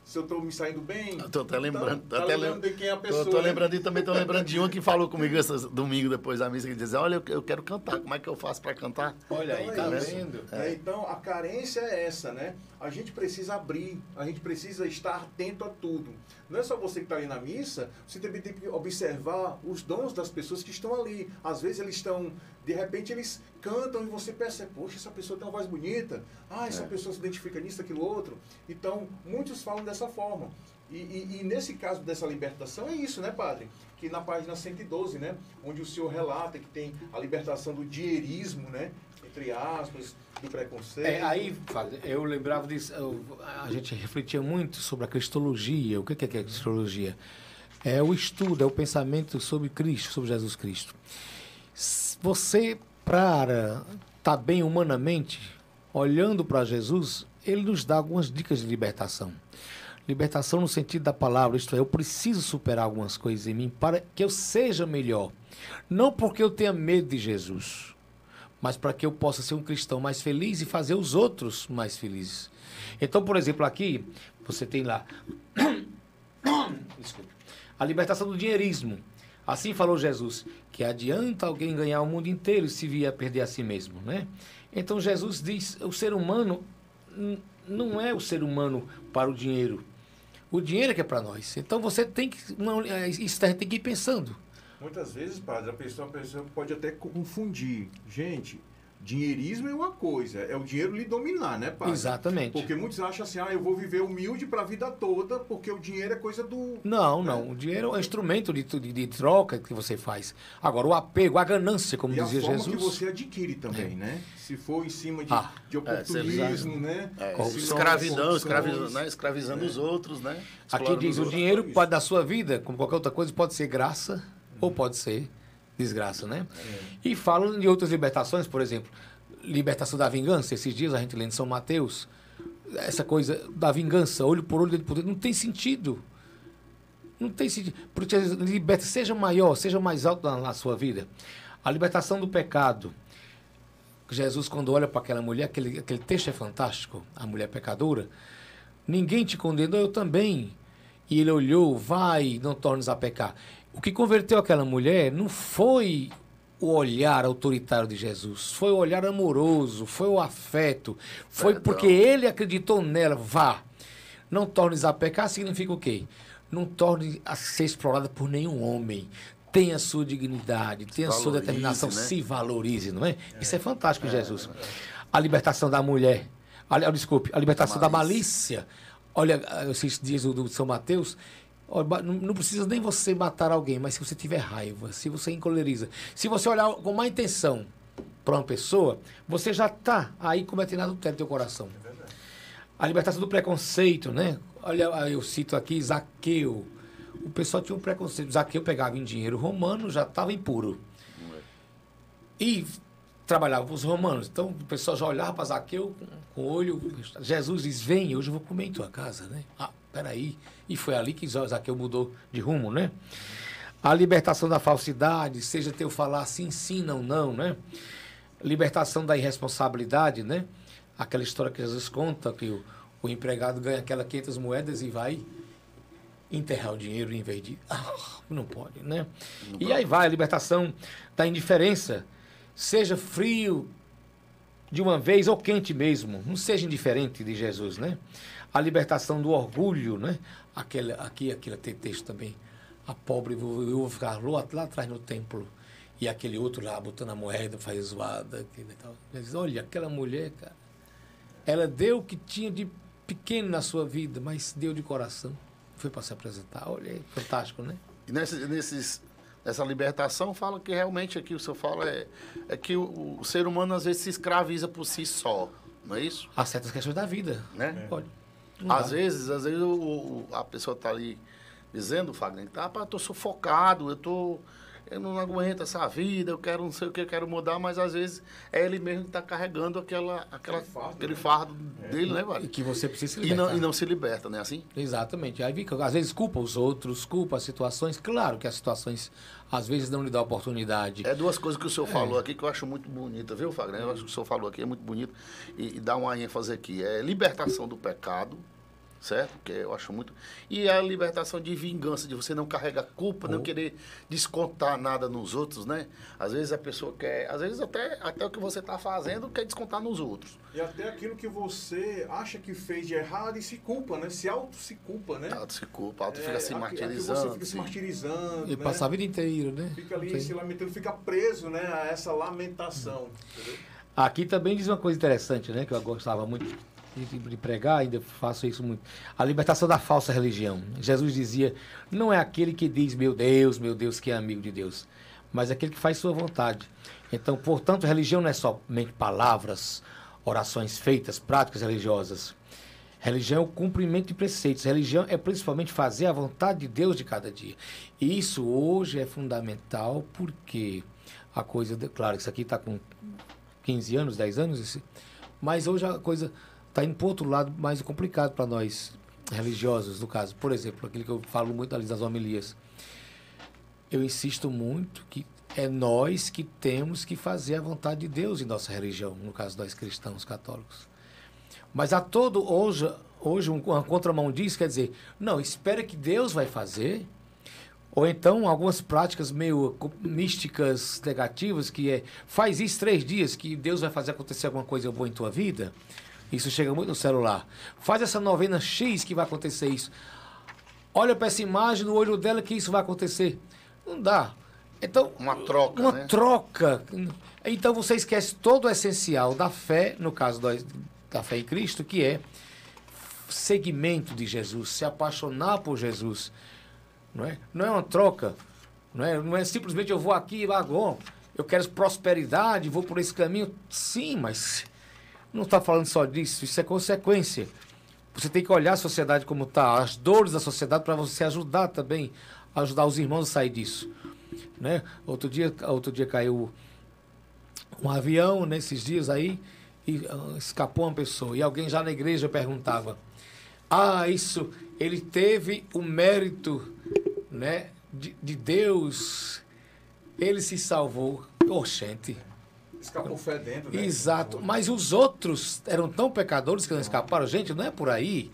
estou me saindo bem. Estou até lembrando. Lembrando de quem é a pessoa. Estou lembrando e também estou lembrando de uma que falou comigo esse domingo depois da missa, que dizia, olha, eu quero cantar, como é que eu faço para cantar? Olha aí, tá vendo? Então, a carência é essa, né? A gente precisa abrir, a gente precisa estar atento a tudo. Não é só você que está ali na missa, você também tem que observar os dons das pessoas que estão ali. Às vezes eles estão, de repente eles cantam e você percebe, poxa, essa pessoa tem uma voz bonita, essa pessoa se identifica nisso, aquilo, outro. Então, muitos falam dessa forma. E nesse caso dessa libertação é isso, né, padre? Que na página 112, né, onde o senhor relata que tem a libertação do dinheirismo, né, entre aspas, do preconceito. Aí, eu lembrava disso, a gente refletia muito sobre a cristologia. O que é a cristologia? É o estudo, é o pensamento sobre Cristo, sobre Jesus Cristo. Você, para estar bem humanamente, olhando para Jesus, ele nos dá algumas dicas de libertação. Libertação no sentido da palavra, isto é, eu preciso superar algumas coisas em mim para que eu seja melhor. Não porque eu tenha medo de Jesus, mas para que eu possa ser um cristão mais feliz e fazer os outros mais felizes. Então, por exemplo, aqui, você tem lá desculpa, a libertação do dinheirismo. Assim falou Jesus, que adianta alguém ganhar o mundo inteiro se vier a perder a si mesmo, né? Então, Jesus diz, o ser humano não é o ser humano para o dinheiro. O dinheiro é que é para nós. Então, você tem que... Isso a gente tem que ir pensando. Muitas vezes, padre, a pessoa pode até confundir. Gente, dinheirismo é uma coisa, é o dinheiro lhe dominar, né, padre? Exatamente. Porque muitos acham assim, eu vou viver humilde para a vida toda, porque o dinheiro é coisa do... Não, não. O dinheiro é um instrumento de troca que você faz. Agora, o apego, a ganância, como dizia Jesus... E a forma que você adquire também, né? Se for em cima de oportunismo, né? Escravizando os outros, né? Aqui diz, o dinheiro pode, da sua vida, como qualquer outra coisa, pode ser graça ou pode ser desgraça, né? E falam de outras libertações, por exemplo, libertação da vingança. Esses dias a gente lendo São Mateus, essa coisa da vingança, olho por olho, dedo por dedo, não tem sentido. Não tem sentido. Porque liberta, seja maior, seja mais alto na sua vida. A libertação do pecado. Jesus, quando olha para aquela mulher, aquele texto é fantástico, a mulher pecadora. Ninguém te condenou, eu também. E ele olhou, vai, não tornes a pecar. O que converteu aquela mulher não foi o olhar autoritário de Jesus, foi o olhar amoroso, foi o afeto, foi porque ele acreditou nela. Vá, não tornes a pecar significa o quê? Não torne a ser explorada por nenhum homem. Tenha a sua dignidade, tenha a sua determinação, né? Se valorize, não é? Isso é fantástico em Jesus. A libertação da mulher, a libertação da malícia. Olha, esses dias do São Mateus, não precisa nem você matar alguém, mas se você tiver raiva, se você encoleriza, se você olhar com má intenção para uma pessoa, você já está aí cometendo adultério no teu coração. A libertação do preconceito, né? Olha, eu cito aqui Zaqueu. O pessoal tinha um preconceito. Zaqueu pegava em dinheiro romano, já estava impuro. E trabalhava com os romanos. Então, o pessoal já olhava para Zaqueu com o olho. Jesus diz, vem, hoje eu vou comer em tua casa, né? Peraí. E foi ali que Zaqueu mudou de rumo, né? A libertação da falsidade, seja teu falar sim, sim, não, não, né? Libertação da irresponsabilidade, né? Aquela história que Jesus conta, que o empregado ganha aquelas 500 moedas e vai enterrar o dinheiro em vez de... não pode, né? E aí vai a libertação da indiferença. Seja frio de uma vez ou quente mesmo. Não seja indiferente de Jesus, né? A libertação do orgulho, né? Aquele texto também. A pobre, eu vou ficar lá atrás no templo. E aquele outro lá, botando a moeda, faz zoada. Ele diz, olha, aquela mulher, cara, ela deu o que tinha de pequeno na sua vida, mas deu de coração. Foi para se apresentar. Olha, é fantástico, né? E nessa libertação fala que realmente aqui o senhor fala é que o ser humano às vezes se escraviza por si só, não é isso? Há certas questões da vida, né? Pode. Às vezes a pessoa está ali dizendo, Fagner, eu estou sufocado, eu não aguento essa vida, eu quero não sei o que, eu quero mudar, mas às vezes é ele mesmo que está carregando aquele fardo dele, né, Vale? E que você precisa se libertar. E não se liberta, não é assim? Exatamente. Aí fica, às vezes culpa os outros, culpa as situações. Claro que as situações às vezes não lhe dão oportunidade. É duas coisas que o senhor falou aqui que eu acho muito bonita, viu, Fagner? Eu acho que o senhor falou aqui é muito bonito e dá uma ênfase aqui. É libertação do pecado, certo? Que eu acho muito. E a libertação de vingança, de você não carregar culpa, não querer descontar nada nos outros, né? Às vezes a pessoa quer, às vezes até o que você está fazendo quer descontar nos outros. E até aquilo que você acha que fez de errado e se culpa, né? Se culpa, né? Se culpa, fica se martirizando. Você fica se martirizando, e né? passa a vida inteira, né? Fica ali se lamentando, fica preso, né? A essa lamentação. Entendeu? Aqui também diz uma coisa interessante, né? Que eu gostava muito de pregar, ainda faço isso muito. A libertação da falsa religião. Jesus dizia, não é aquele que diz, meu Deus, que é amigo de Deus, mas aquele que faz sua vontade. Então, portanto, religião não é somente palavras, orações feitas, práticas religiosas. Religião é o cumprimento de preceitos. Religião é principalmente fazer a vontade de Deus de cada dia. E isso hoje é fundamental porque a coisa, claro, isso aqui está com 15 anos, 10 anos, mas hoje a coisa está indo para o outro lado mais complicado para nós, religiosos, no caso. Por exemplo, aquilo que eu falo muito ali das homilias. Eu insisto muito que é nós que temos que fazer a vontade de Deus em nossa religião, no caso nós cristãos católicos. Mas a todo hoje uma contramão disso, quer dizer, não, espera que Deus vai fazer, ou então algumas práticas meio místicas negativas, que é, faz isso 3 dias, que Deus vai fazer acontecer alguma coisa boa em tua vida. Isso chega muito no celular. Faz essa novena X que vai acontecer isso. Olha para essa imagem no olho dela que isso vai acontecer. Não dá. Então, uma troca, uma né? troca. Então você esquece todo o essencial da fé, no caso da fé em Cristo, que é seguimento de Jesus, se apaixonar por Jesus. Não é uma troca. Não é simplesmente eu vou aqui e agora. Eu quero prosperidade, vou por esse caminho. Sim, mas não está falando só disso. Isso é consequência. Você tem que olhar a sociedade como está, as dores da sociedade, para você ajudar também, ajudar os irmãos a sair disso. Né? Outro dia caiu um avião, nesses dias aí, e escapou uma pessoa. E alguém já na igreja perguntava, isso, ele teve o mérito, né, de Deus, ele se salvou. Oxente. Escapou fedendo, né? Exato, mas os outros eram tão pecadores que não escaparam. Gente, não é por aí.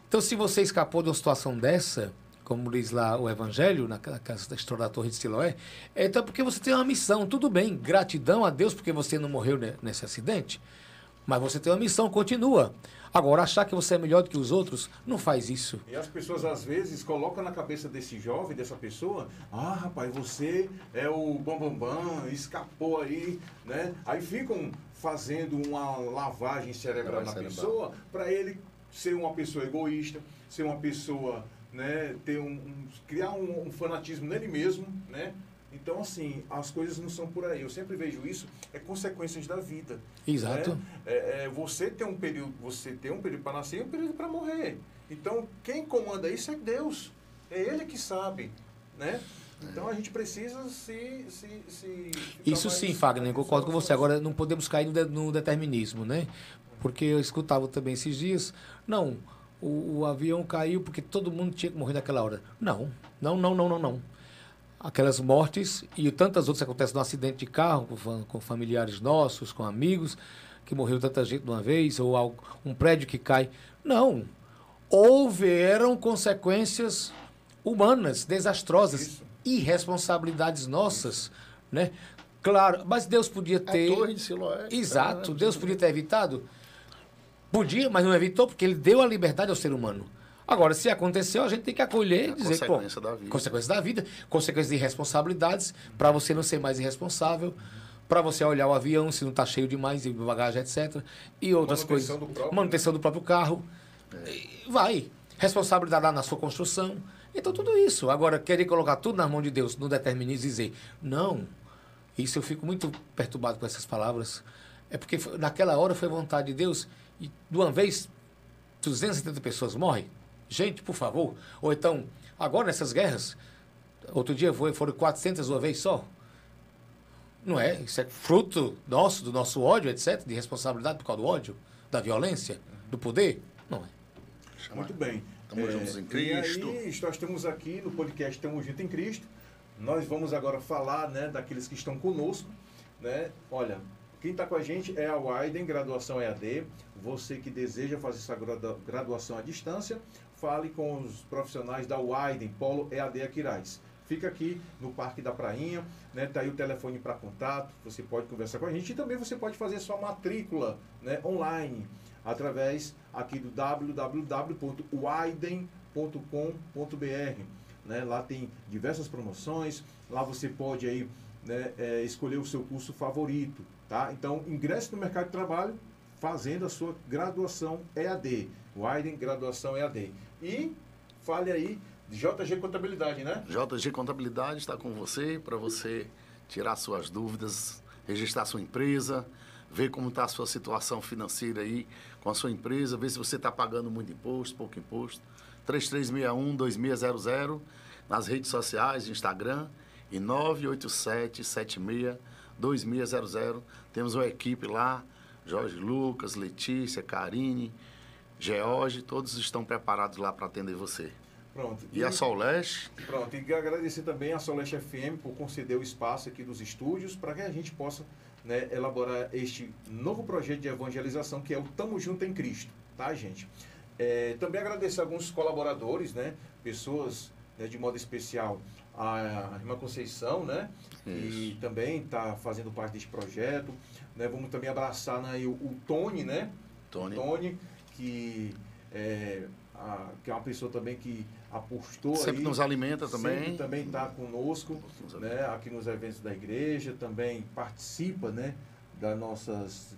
Então, se você escapou de uma situação dessa, como diz lá o Evangelho, na casa da história da Torre de Siloé, então porque você tem uma missão. Tudo bem, gratidão a Deus porque você não morreu nesse acidente, mas você tem uma missão, continua. Agora, achar que você é melhor do que os outros, não faz isso. E as pessoas, às vezes, colocam na cabeça desse jovem, dessa pessoa, rapaz, você é o bambambam, escapou aí, né? Aí ficam fazendo uma lavagem cerebral na pessoa para ele ser uma pessoa egoísta, ser uma pessoa, né, criar um fanatismo nele mesmo, né? Então, assim, as coisas não são por aí. Eu sempre vejo isso, consequências da vida. Exato. Né? Você tem um período para nascer e um período para morrer. Então, quem comanda isso é Deus. É Ele que sabe, né? Então, a gente precisa se isso sim, Fagner, concordo com você. Agora, não podemos cair no determinismo, né? Porque eu escutava também esses dias, não, o avião caiu porque todo mundo tinha que morrer naquela hora. Não. Aquelas mortes e tantas outras que acontecem no acidente de carro, com familiares nossos, com amigos, que morreu tanta gente de uma vez, ou um prédio que cai. Não. Houveram consequências humanas, desastrosas, irresponsabilidades nossas, né? Claro, mas Deus podia ter... A Torre de Siloé. Exato, Deus podia ter evitado. Podia, mas não evitou, porque ele deu a liberdade ao ser humano. Agora, se aconteceu, a gente tem que acolher e dizer, consequência da vida. Consequência da vida, consequência de irresponsabilidades, para você não ser mais irresponsável, para você olhar o avião se não está cheio demais, de bagagem, etc. E outras coisas. Manutenção do próprio carro. Vai. Responsabilidade lá na sua construção. Então, tudo isso. Agora, querer colocar tudo nas mãos de Deus, no determinismo, e dizer, não, isso eu fico muito perturbado com essas palavras. É porque naquela hora foi vontade de Deus e, de uma vez, 270 pessoas morrem. Gente, por favor. Ou então, agora nessas guerras, outro dia foram 400 uma vez só. Não é? Isso é fruto do nosso ódio, etc., de responsabilidade por causa do ódio, da violência, do poder? Não é. Muito bem. Estamos juntos em Cristo. E aí, nós estamos aqui no podcast Estamos Juntos em Cristo. Nós vamos agora falar, né, daqueles que estão conosco, né? Olha, quem está com a gente é a Widen, graduação EAD. Você que deseja fazer essa graduação à distância, fale com os profissionais da Widen, Polo EAD Aquiraz. Fica aqui no Parque da Prainha, né? Tá aí o telefone para contato, você pode conversar com a gente e também você pode fazer sua matrícula, né, online, através aqui do www.widen.com.br, né? Lá tem diversas promoções, lá você pode aí, né, escolher o seu curso favorito, tá? Então, ingresse no mercado de trabalho, fazendo a sua graduação EAD. Widen, graduação EAD. E fale aí de JG Contabilidade, né? JG Contabilidade está com você para você tirar suas dúvidas, registrar sua empresa, ver como está a sua situação financeira aí com a sua empresa, ver se você está pagando muito imposto, pouco imposto. 3361-2600 nas redes sociais, Instagram e 987-76-2600. Temos uma equipe lá, Jorge Lucas, Letícia, Karine, George, todos estão preparados lá para atender você. Pronto. E a Soleste? Pronto, e agradecer também a Soleste FM por conceder o espaço aqui dos estúdios para que a gente possa, né, elaborar este novo projeto de evangelização que é o Tamo Junto em Cristo, tá, gente? Também agradecer a alguns colaboradores, né, pessoas, né, de modo especial a irmã Conceição, né, e também está fazendo parte deste projeto, né, vamos também abraçar, né, o Tony, né, Tony, que é uma pessoa também que apostou sempre aí, nos alimenta também. Sempre também está conosco, né, aqui nos eventos da igreja, também participa, né, das nossas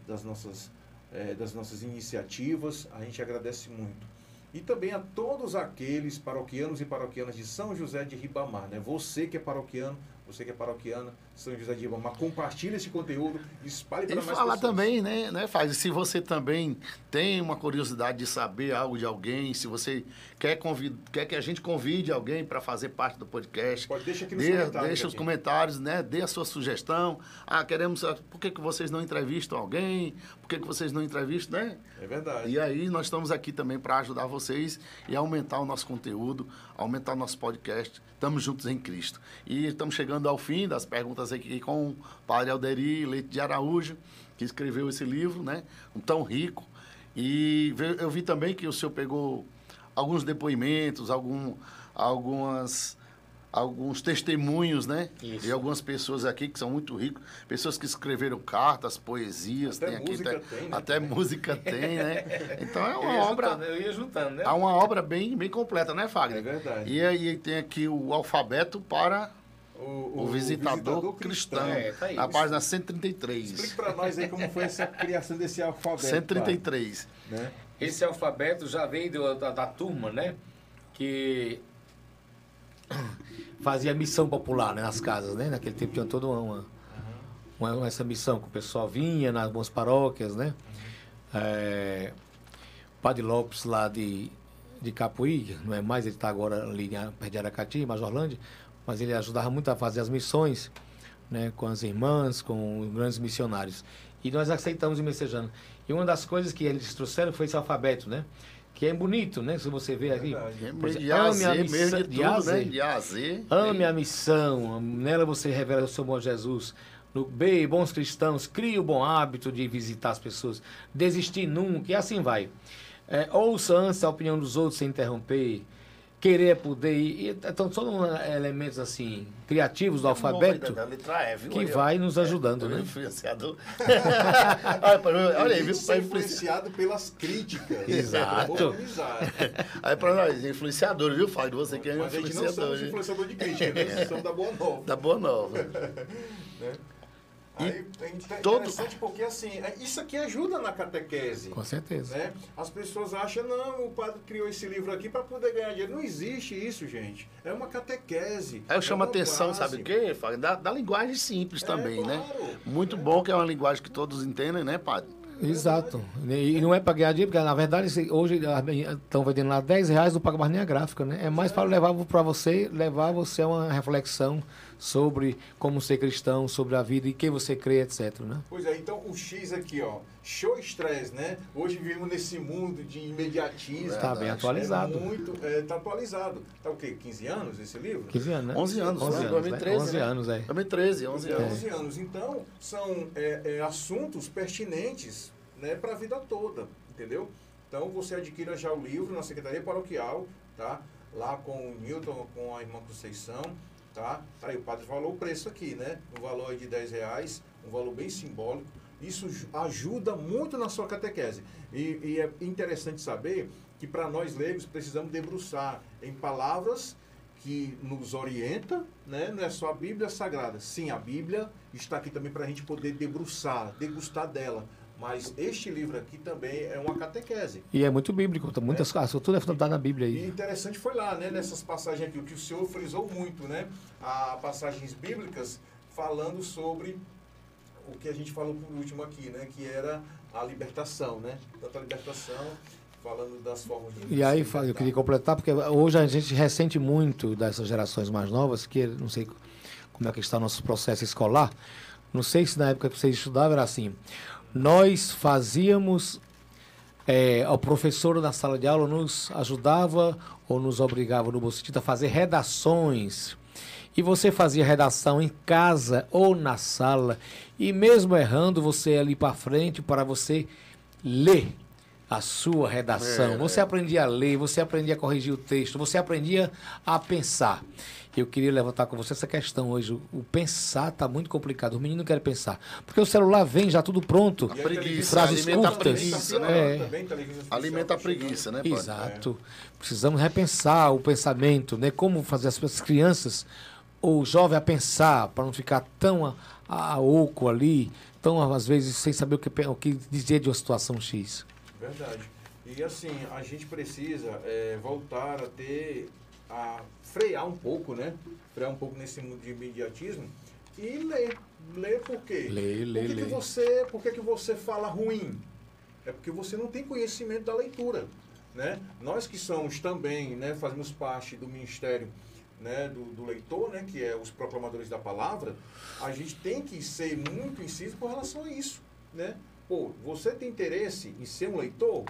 iniciativas. A gente agradece muito. E também a todos aqueles paroquianos e paroquianas de São José de Ribamar, né? Você que é paroquiano, você que é paroquiana, São José de Ribamar, compartilhe esse conteúdo, espalhe para mais pessoas. E falar também, né, Fábio, se você também tem uma curiosidade de saber algo de alguém, se você quer que a gente convide alguém para fazer parte do podcast, pode deixar aqui nos comentários. Deixa os comentários, né, dê a sua sugestão. Queremos, por que vocês não entrevistam alguém? Por que vocês não entrevistam, né? É verdade. E aí nós estamos aqui também para ajudar vocês e aumentar o nosso conteúdo, aumentar o nosso podcast. Estamos juntos em Cristo. E estamos chegando ao fim das perguntas aqui com o padre Alderi Leite de Araújo, que escreveu esse livro, né? Tão rico. E eu vi também que o senhor pegou alguns depoimentos, alguns testemunhos, né? Isso. De algumas pessoas aqui que são muito ricas, pessoas que escreveram cartas, poesias, até música tem, né? Até música tem, né? Então é uma obra. Eu ia juntando, né? É uma obra bem completa, né, Fagner? É verdade. E aí tem aqui o alfabeto para o visitador cristão, tá na página 133. Explique para nós aí como foi essa criação desse alfabeto. 133. Né? Esse alfabeto já veio da turma, né? Que fazia missão popular, né, nas casas, né? Naquele tempo tinha toda essa missão que o pessoal vinha nas algumas paróquias, né? Padre Lopes lá de Capuí, não é mais, ele está agora ali perto de Aracati, Majorlândia, mas ele ajudava muito a fazer as missões, né, com as irmãs, com os grandes missionários. E nós aceitamos o Messejano. E uma das coisas que eles trouxeram foi esse alfabeto, né? Que é bonito, né? Se você ver aqui. Ame a missão, ame a missão, nela você revela o seu bom Jesus. No B, bons cristãos, crie o bom hábito de visitar as pessoas. Desistir nunca, e assim vai. Ouça antes a opinião dos outros sem interromper. Querer poder. Então, são elementos assim, criativos do alfabeto que vai nos ajudando, né? Influenciador. Olha aí, viu? Ser influenciado pelas críticas. Exato. Aí para nós, influenciador, viu, Fábio? Você que é influenciador. Mas a gente não somos influenciador de crítica, nós somos da Boa Nova. Da Boa Nova. Né? Aí, é interessante porque assim, isso aqui ajuda na catequese. Com certeza. Né? As pessoas acham, não, o padre criou esse livro aqui para poder ganhar dinheiro. Não existe isso, gente. É uma catequese. Aí eu chamo a atenção, base. Sabe o quê? Da linguagem simpem também, claro, né? Muito bom, que é uma linguagem que todos entendem, né, padre? Exato. E não é para ganhar dinheiro, porque na verdade hoje estão vendendo lá R$10, não paga mais nem a gráfica, né? É mais para levar você a uma reflexão sobre como ser cristão, sobre a vida e quem você crê, etc, né? Pois é, então o X aqui, ó, show estresse, né? Hoje vivemos nesse mundo de imediatismo. Está bem atualizado. Tá atualizado. Tá o quê? 15 anos esse livro? 15 anos, né? 11 anos, 2013, 11 anos, né? 2013, 11 anos. 11 anos. Então, são assuntos pertinentes, né, para a vida toda, entendeu? Então, você adquira já o livro na Secretaria Paroquial, tá? Lá com o Newton, com a irmã Conceição, tá? Aí o padre falou o preço aqui, né? Um valor de R$10, um valor bem simbólico. Isso ajuda muito na sua catequese. E é interessante saber que para nós leigos precisamos debruçar em palavras que nos orienta, né? Não é só a Bíblia Sagrada. Sim, a Bíblia está aqui também para a gente poder debruçar, degustar dela. Mas este livro aqui também é uma catequese. E é muito bíblico, muitas coisas, tudo é fundado na Bíblia aí. E interessante foi lá, né, nessas passagens aqui, o que o senhor frisou muito, né? As passagens bíblicas falando sobre o que a gente falou por último aqui, né? Que era a libertação, né? Tanto a libertação, falando das formas de... E aí, eu queria completar, porque hoje a gente ressente muito dessas gerações mais novas, que não sei como é que está o nosso processo escolar, não sei se na época que vocês estudavam era assim, nós fazíamos, o professor na sala de aula nos ajudava ou nos obrigava no bom sentido a fazer redações. E você fazia redação em casa ou na sala, e mesmo errando, você ia ali para frente para você ler a sua redação. Você aprendia a ler, você aprendia a corrigir o texto, você aprendia a pensar. Eu queria levantar com você essa questão hoje. O pensar está muito complicado. O menino não quer pensar. Porque o celular vem já tudo pronto. A preguiça, frases alimenta curtas. a preguiça, né? Alimenta a tá preguiça, né, pai? Exato. Precisamos repensar o pensamento, né? Como fazer as crianças ou o jovem a pensar, para não ficar tão a oco ali, tão, às vezes, sem saber o que dizer de uma situação X. Verdade. E assim, a gente precisa voltar a frear um pouco, né? Frear um pouco nesse mundo de imediatismo e ler. Ler por quê? Ler. Por que você fala ruim? É porque você não tem conhecimento da leitura, né? Nós que somos também, né, fazemos parte do ministério, né, do leitor, né, que é os proclamadores da palavra, a gente tem que ser muito inciso com relação a isso, né? Pô, você tem interesse em ser um leitor?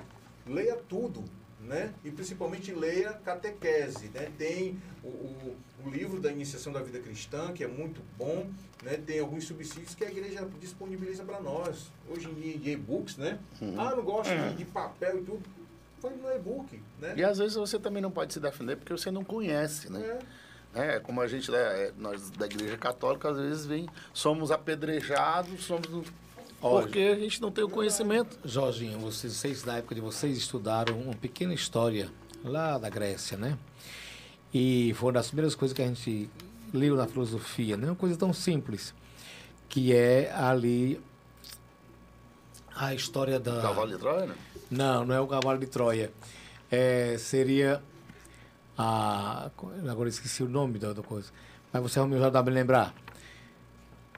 Leia tudo, né? E principalmente leia catequese, né? Tem o livro da Iniciação da Vida Cristã, que é muito bom, né? Tem alguns subsídios que a igreja disponibiliza para nós. Hoje em dia, de e-books, né? Não gosto de papel e tudo. Faz no e-book, né? E às vezes você também não pode se defender porque você não conhece, né? Como a gente, nós da Igreja Católica, às vezes somos apedrejados, porque a gente não tem o conhecimento. Jorginho, vocês na época de vocês estudaram uma pequena história lá da Grécia, né? E foi uma das primeiras coisas que a gente leu na filosofia, né? Uma coisa tão simples, que é ali a história da... Cavalo de Troia, né? Não é o cavalo de Troia. Seria agora eu esqueci o nome da coisa, mas você vai me ajudar a me lembrar.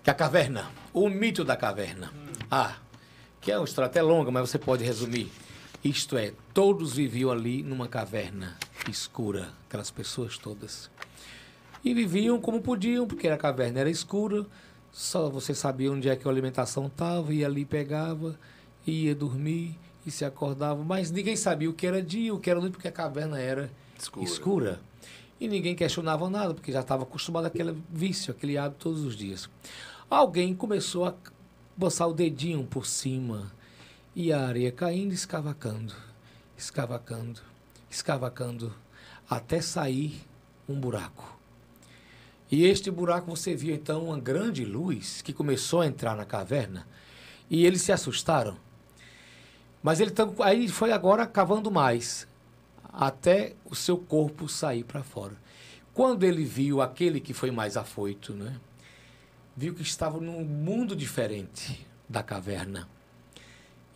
Que a caverna, o mito da caverna. Que é uma história até longa, mas você pode resumir. Isto é, todos viviam ali numa caverna escura, aquelas pessoas todas. E viviam como podiam, porque a caverna era escura, só você sabia onde é que a alimentação estava, ia ali, pegava, ia dormir e se acordava. Mas ninguém sabia o que era dia, o que era noite, porque a caverna era escura. E ninguém questionava nada, porque já estava acostumado àquele vício, aquele hábito todos os dias. Alguém começou a boçar o dedinho por cima e a areia caindo, escavacando, até sair um buraco. E este buraco você viu então uma grande luz que começou a entrar na caverna e eles se assustaram. Mas aí foi agora cavando mais, até o seu corpo sair para fora. Quando ele viu aquele que foi mais afoito, né? Viu que estava num mundo diferente da caverna.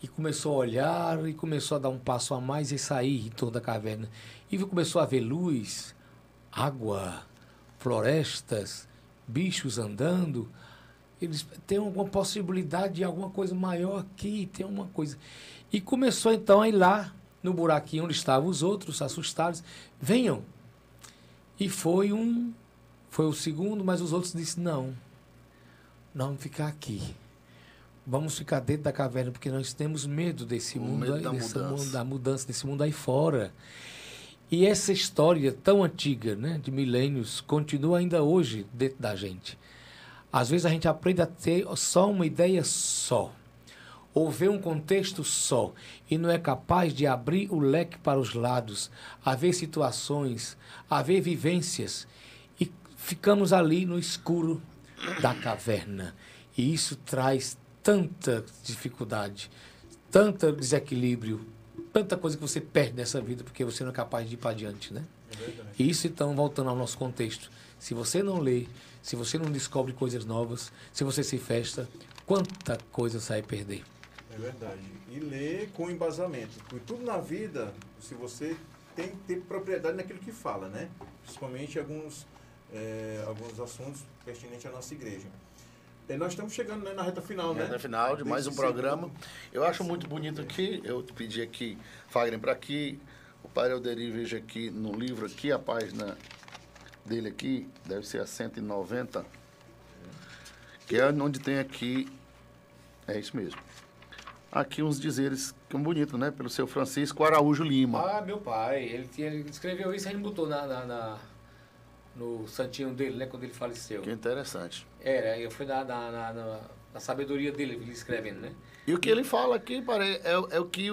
E começou a olhar e começou a dar um passo a mais e sair em torno da caverna. E começou a ver luz, água, florestas, bichos andando. Eles têm alguma possibilidade de alguma coisa maior aqui, tem uma coisa. E começou então a ir lá no buraquinho onde estavam os outros, assustados. Venham. E foi o segundo, mas os outros disseram, não vamos ficar aqui. Vamos ficar dentro da caverna, porque nós temos medo desse mundo, da mudança desse mundo aí fora. E essa história tão antiga, né, de milênios, continua ainda hoje dentro da gente. Às vezes a gente aprende a ter só uma ideia só, ou ver um contexto só, e não é capaz de abrir o leque para os lados, a ver situações, a ver vivências, e ficamos ali no escuro da caverna. E isso traz tanta dificuldade, tanto desequilíbrio, tanta coisa que você perde nessa vida porque você não é capaz de ir para adiante, né? E isso, então, voltando ao nosso contexto, se você não lê, se você não descobre coisas novas, se você se fecha, quanta coisa você vai perder. É verdade. E ler com embasamento. Porque tudo na vida, se você tem que ter propriedade naquilo que fala, né? Principalmente alguns assuntos pertinentes à nossa igreja. Nós estamos chegando, né, na reta final, né? Reta final de mais um programa. Eu acho muito bonito aqui, eu pedi aqui, Fagner, para que o Padre Alderi veja aqui no livro, aqui a página dele aqui, deve ser a 190, que é onde tem aqui, é isso mesmo. Aqui uns dizeres que são bonitos, né? Pelo seu Francisco Araújo Lima. Ah, meu pai, ele escreveu isso e ele botou no santinho dele, né, quando ele faleceu. Que interessante. Foi na sabedoria dele, ele escrevendo, né? E o que ele fala aqui, é o que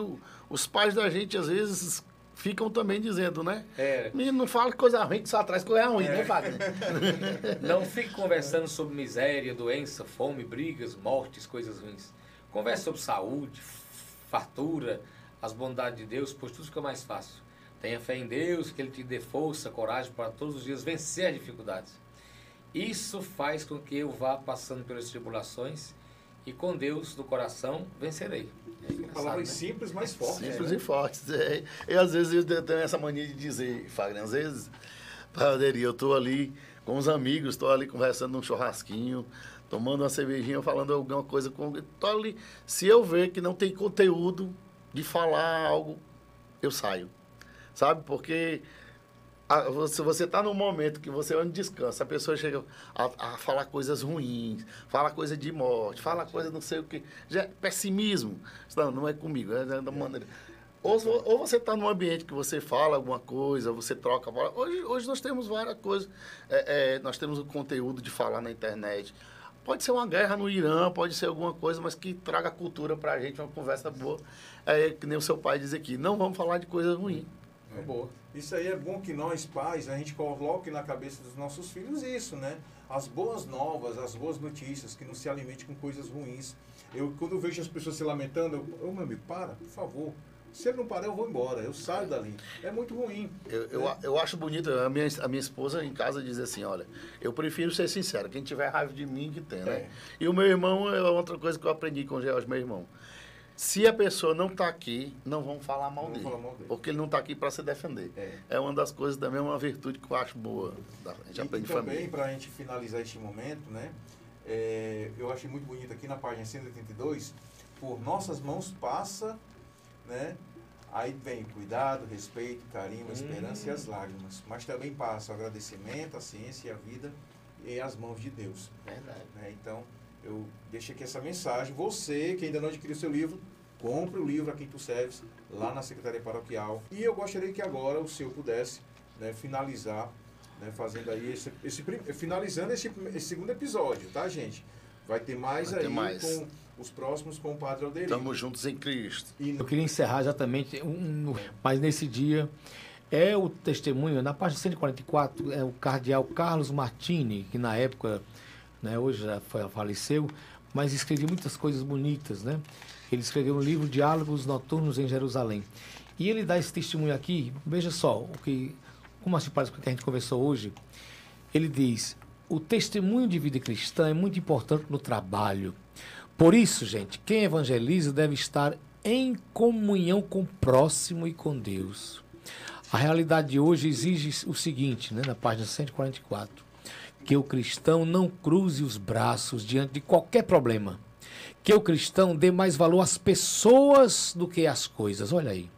os pais da gente, às vezes, ficam também dizendo, né? Menino, não fala coisa ruim, que só traz coisa ruim, né, Fagner? Não fique conversando sobre miséria, doença, fome, brigas, mortes, coisas ruins. Converse sobre saúde, fartura, as bondades de Deus, pois tudo fica mais fácil. Tenha fé em Deus, que Ele te dê força, coragem para todos os dias vencer as dificuldades. Isso faz com que eu vá passando pelas tribulações e com Deus no coração vencerei. Palavras, né? Simples, mas fortes. Simples, né? E fortes. E às vezes eu tenho essa mania de dizer, Fagner, às vezes, Padre, eu estou ali com os amigos, estou ali conversando num churrasquinho, tomando uma cervejinha, falando alguma coisa, estou ali. Se eu ver que não tem conteúdo de falar algo, eu saio. Sabe? Porque se você está num momento que você não descansa, a pessoa chega a falar coisas ruins, fala coisa de morte, fala coisa não sei o que. Já é pessimismo. Não é comigo, é da maneira. Ou você está num ambiente que você fala alguma coisa, você troca a palavra. Hoje nós temos várias coisas. Nós temos o conteúdo de falar na internet. Pode ser uma guerra no Irã, pode ser alguma coisa, mas que traga cultura para a gente, uma conversa boa. Que nem o seu pai diz aqui, não vamos falar de coisa ruim. Boa. Isso aí é bom que nós, pais, a gente coloque na cabeça dos nossos filhos isso, né? As boas novas, as boas notícias, que não se alimente com coisas ruins. Quando eu vejo as pessoas se lamentando, meu amigo, para, por favor. Se ele não parar, eu vou embora, eu saio dali. É muito ruim. Eu acho bonito, a minha esposa em casa diz assim, olha, eu prefiro ser sincero, quem tiver raiva de mim que tem, né? E o meu irmão, é outra coisa que eu aprendi com o George, meu irmão. Se a pessoa não está aqui, não vamos falar mal dele. Porque ele não está aqui para se defender. É uma das coisas também, uma virtude que eu acho boa. A gente aprende família. Também, para a gente finalizar este momento, né? Eu achei muito bonito aqui na página 182, por nossas mãos passa, né? Aí vem cuidado, respeito, carinho, esperança e as lágrimas. Mas também passa o agradecimento, a ciência e a vida e as mãos de Deus. Verdade. Então, eu deixo aqui essa mensagem. Você que ainda não adquiriu seu livro, compre o livro A Quem Tu Serves, lá na Secretaria Paroquial. E eu gostaria que agora o senhor pudesse, né, finalizar, né, fazendo aí finalizando esse segundo episódio, tá, gente? Vai ter mais com os próximos com o Padre Alderi. Estamos juntos em Cristo. Eu queria encerrar exatamente, mas nesse dia é o testemunho, na página 144, é o cardeal Carlos Martini, que na época, né, hoje já faleceu, mas escreveu muitas coisas bonitas, né? Ele escreveu um livro, Diálogos Noturnos em Jerusalém. E ele dá esse testemunho aqui, veja só, como assim parece com o que a gente conversou hoje, ele diz, o testemunho de vida cristã é muito importante no trabalho. Por isso, gente, quem evangeliza deve estar em comunhão com o próximo e com Deus. A realidade de hoje exige o seguinte, né, na página 144, que o cristão não cruze os braços diante de qualquer problema. Que o cristão dê mais valor às pessoas do que às coisas. Olha aí.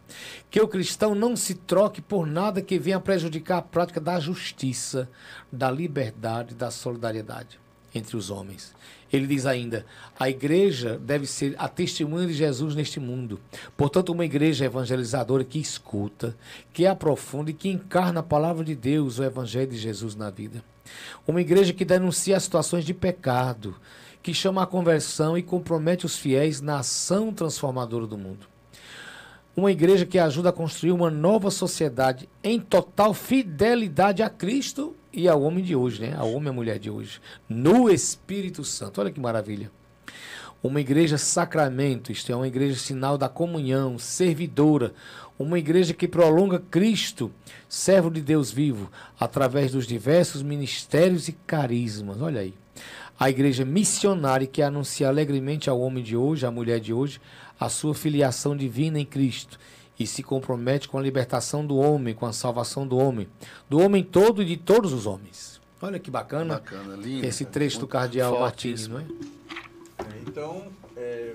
Que o cristão não se troque por nada que venha prejudicar a prática da justiça, da liberdade e da solidariedade entre os homens. Ele diz ainda, a igreja deve ser a testemunha de Jesus neste mundo. Portanto, uma igreja evangelizadora que escuta, que aprofunda e que encarna a palavra de Deus, o evangelho de Jesus na vida. Uma igreja que denuncia as situações de pecado, que chama a conversão e compromete os fiéis na ação transformadora do mundo. Uma igreja que ajuda a construir uma nova sociedade em total fidelidade a Cristo e ao homem de hoje, né? Ao homem e à mulher de hoje, no Espírito Santo. Olha que maravilha. Uma igreja sacramento, isto é, uma igreja sinal da comunhão, servidora, uma igreja que prolonga Cristo, servo de Deus vivo, através dos diversos ministérios e carismas. Olha aí. A igreja missionária que anuncia alegremente ao homem de hoje, à mulher de hoje, a sua filiação divina em Cristo e se compromete com a libertação do homem, com a salvação do homem todo e de todos os homens. Olha que bacana, lindo, esse trecho do cardeal Martini, não é? Então,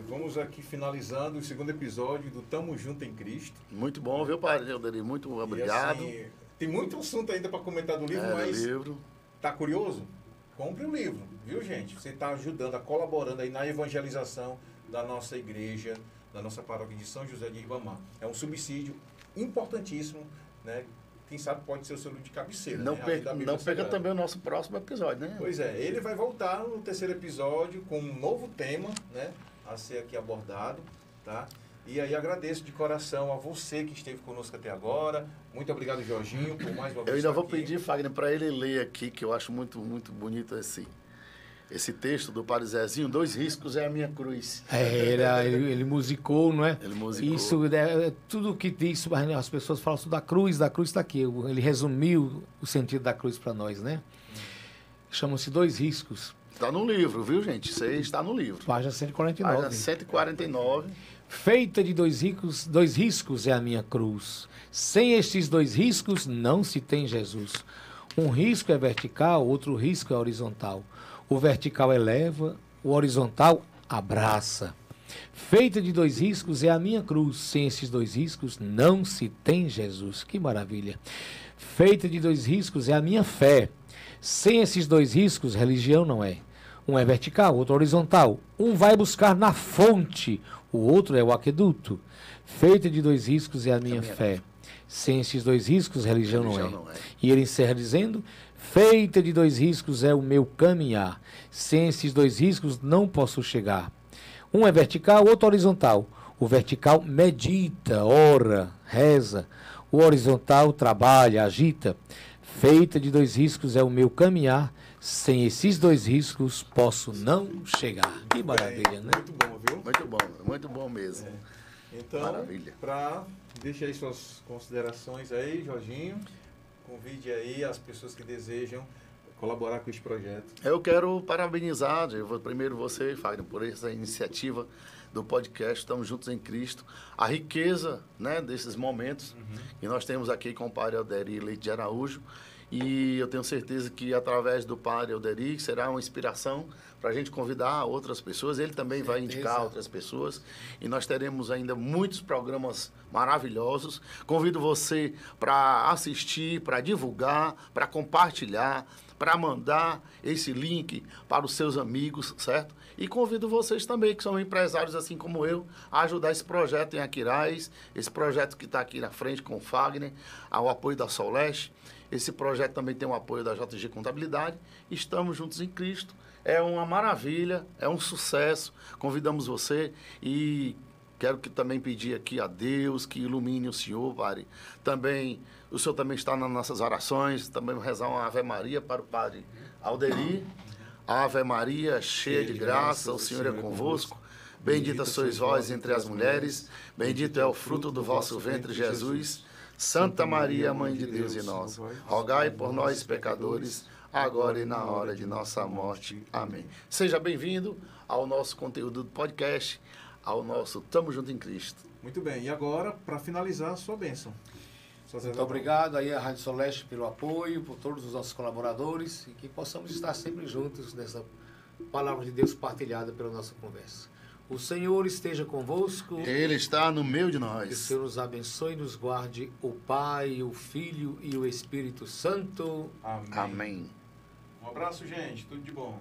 vamos aqui finalizando o segundo episódio do Tamo Junto em Cristo. Muito bom, viu, Padre Alderi? Muito obrigado. E, assim, tem muito assunto ainda para comentar do livro, mas tá curioso? Compre o livro, viu, gente? Você está ajudando, colaborando aí na evangelização da nossa igreja, da nossa paróquia de São José de Ribamar. É um subsídio importantíssimo, né? Quem sabe pode ser o seu livro de cabeceira. Não, né? perca também o nosso próximo episódio, né? Pois é, ele vai voltar no terceiro episódio com um novo tema, né? A ser aqui abordado, tá? E aí agradeço de coração a você que esteve conosco até agora. Muito obrigado, Jorginho, por mais uma vez. Eu ainda vou pedir, Fagner, para ele ler aqui, que eu acho muito, muito bonito esse texto do Padre Zezinho, 2 riscos é a minha cruz. Ele musicou, não é? Ele musicou. Isso, tudo que diz, as pessoas falam da cruz está aqui. Ele resumiu o sentido da cruz para nós, né? Chamam-se 2 riscos. Está no livro, viu, gente? Isso aí está no livro. Página 149. Página 149. Feita de 2 riscos é a minha cruz. Sem estes 2 riscos, não se tem Jesus. Um risco é vertical, outro risco é horizontal. O vertical eleva, o horizontal abraça. Feita de 2 riscos é a minha cruz. Sem esses 2 riscos, não se tem Jesus. Que maravilha. Feita de 2 riscos é a minha fé. Sem esses 2 riscos, religião não é. Um é vertical, outro horizontal. Um vai buscar na fonte, o outro é o aqueduto. Feita de 2 riscos é a minha fé. Sem esses 2 riscos, religião não é. E ele encerra dizendo: feita de 2 riscos é o meu caminhar. Sem esses 2 riscos não posso chegar. Um é vertical, outro horizontal. O vertical medita, ora, reza. O horizontal trabalha, agita. Feita de 2 riscos é o meu caminhar. Sem esses 2 riscos posso não chegar. Que maravilha, né? Muito bom, viu? Muito bom mesmo. Então, para deixar aí suas considerações aí, Jorginho, convide aí as pessoas que desejam colaborar com esse projeto. Eu quero parabenizar, primeiro você, Fagner, por essa iniciativa do podcast Estamos Juntos em Cristo. A riqueza, né, desses momentos que nós temos aqui com o Padre Alderi Leite de Araújo. E eu tenho certeza que através do Padre Alderi será uma inspiração para a gente convidar outras pessoas. Ele também vai indicar outras pessoas. E nós teremos ainda muitos programas maravilhosos. Convido você para assistir, para divulgar, para compartilhar, para mandar esse link para os seus amigos, certo? E convido vocês também, que são empresários assim como eu, a ajudar esse projeto em Aquiraz, esse projeto que está aqui na frente com o Fagner, ao apoio da Soleste. Esse projeto também tem o apoio da JG Contabilidade. Estamos juntos em Cristo. É uma maravilha, é um sucesso. Convidamos você e quero que também pedir aqui a Deus que ilumine o senhor, Padre. Também, o senhor também está nas nossas orações. Também vou rezar uma Ave Maria para o Padre Alderi. Ave Maria, cheia de graça, o Senhor é convosco. Bendita sois vós entre as mulheres. Bendito é o fruto do vosso ventre, Jesus. Santa Maria, Mãe de Deus e nossa, rogai por nós, pecadores, agora e na hora de nossa morte. Amém. Seja bem-vindo ao nosso conteúdo do podcast, ao nosso Tamo Junto em Cristo. Muito bem. E agora, para finalizar, a sua bênção. Muito obrigado aí à Rádio Soleste pelo apoio, por todos os nossos colaboradores e que possamos estar sempre juntos nessa palavra de Deus partilhada pela nossa conversa. O Senhor esteja convosco. Ele está no meio de nós. Que o Senhor nos abençoe e nos guarde, o Pai, o Filho e o Espírito Santo. Amém. Amém. Um abraço, gente. Tudo de bom.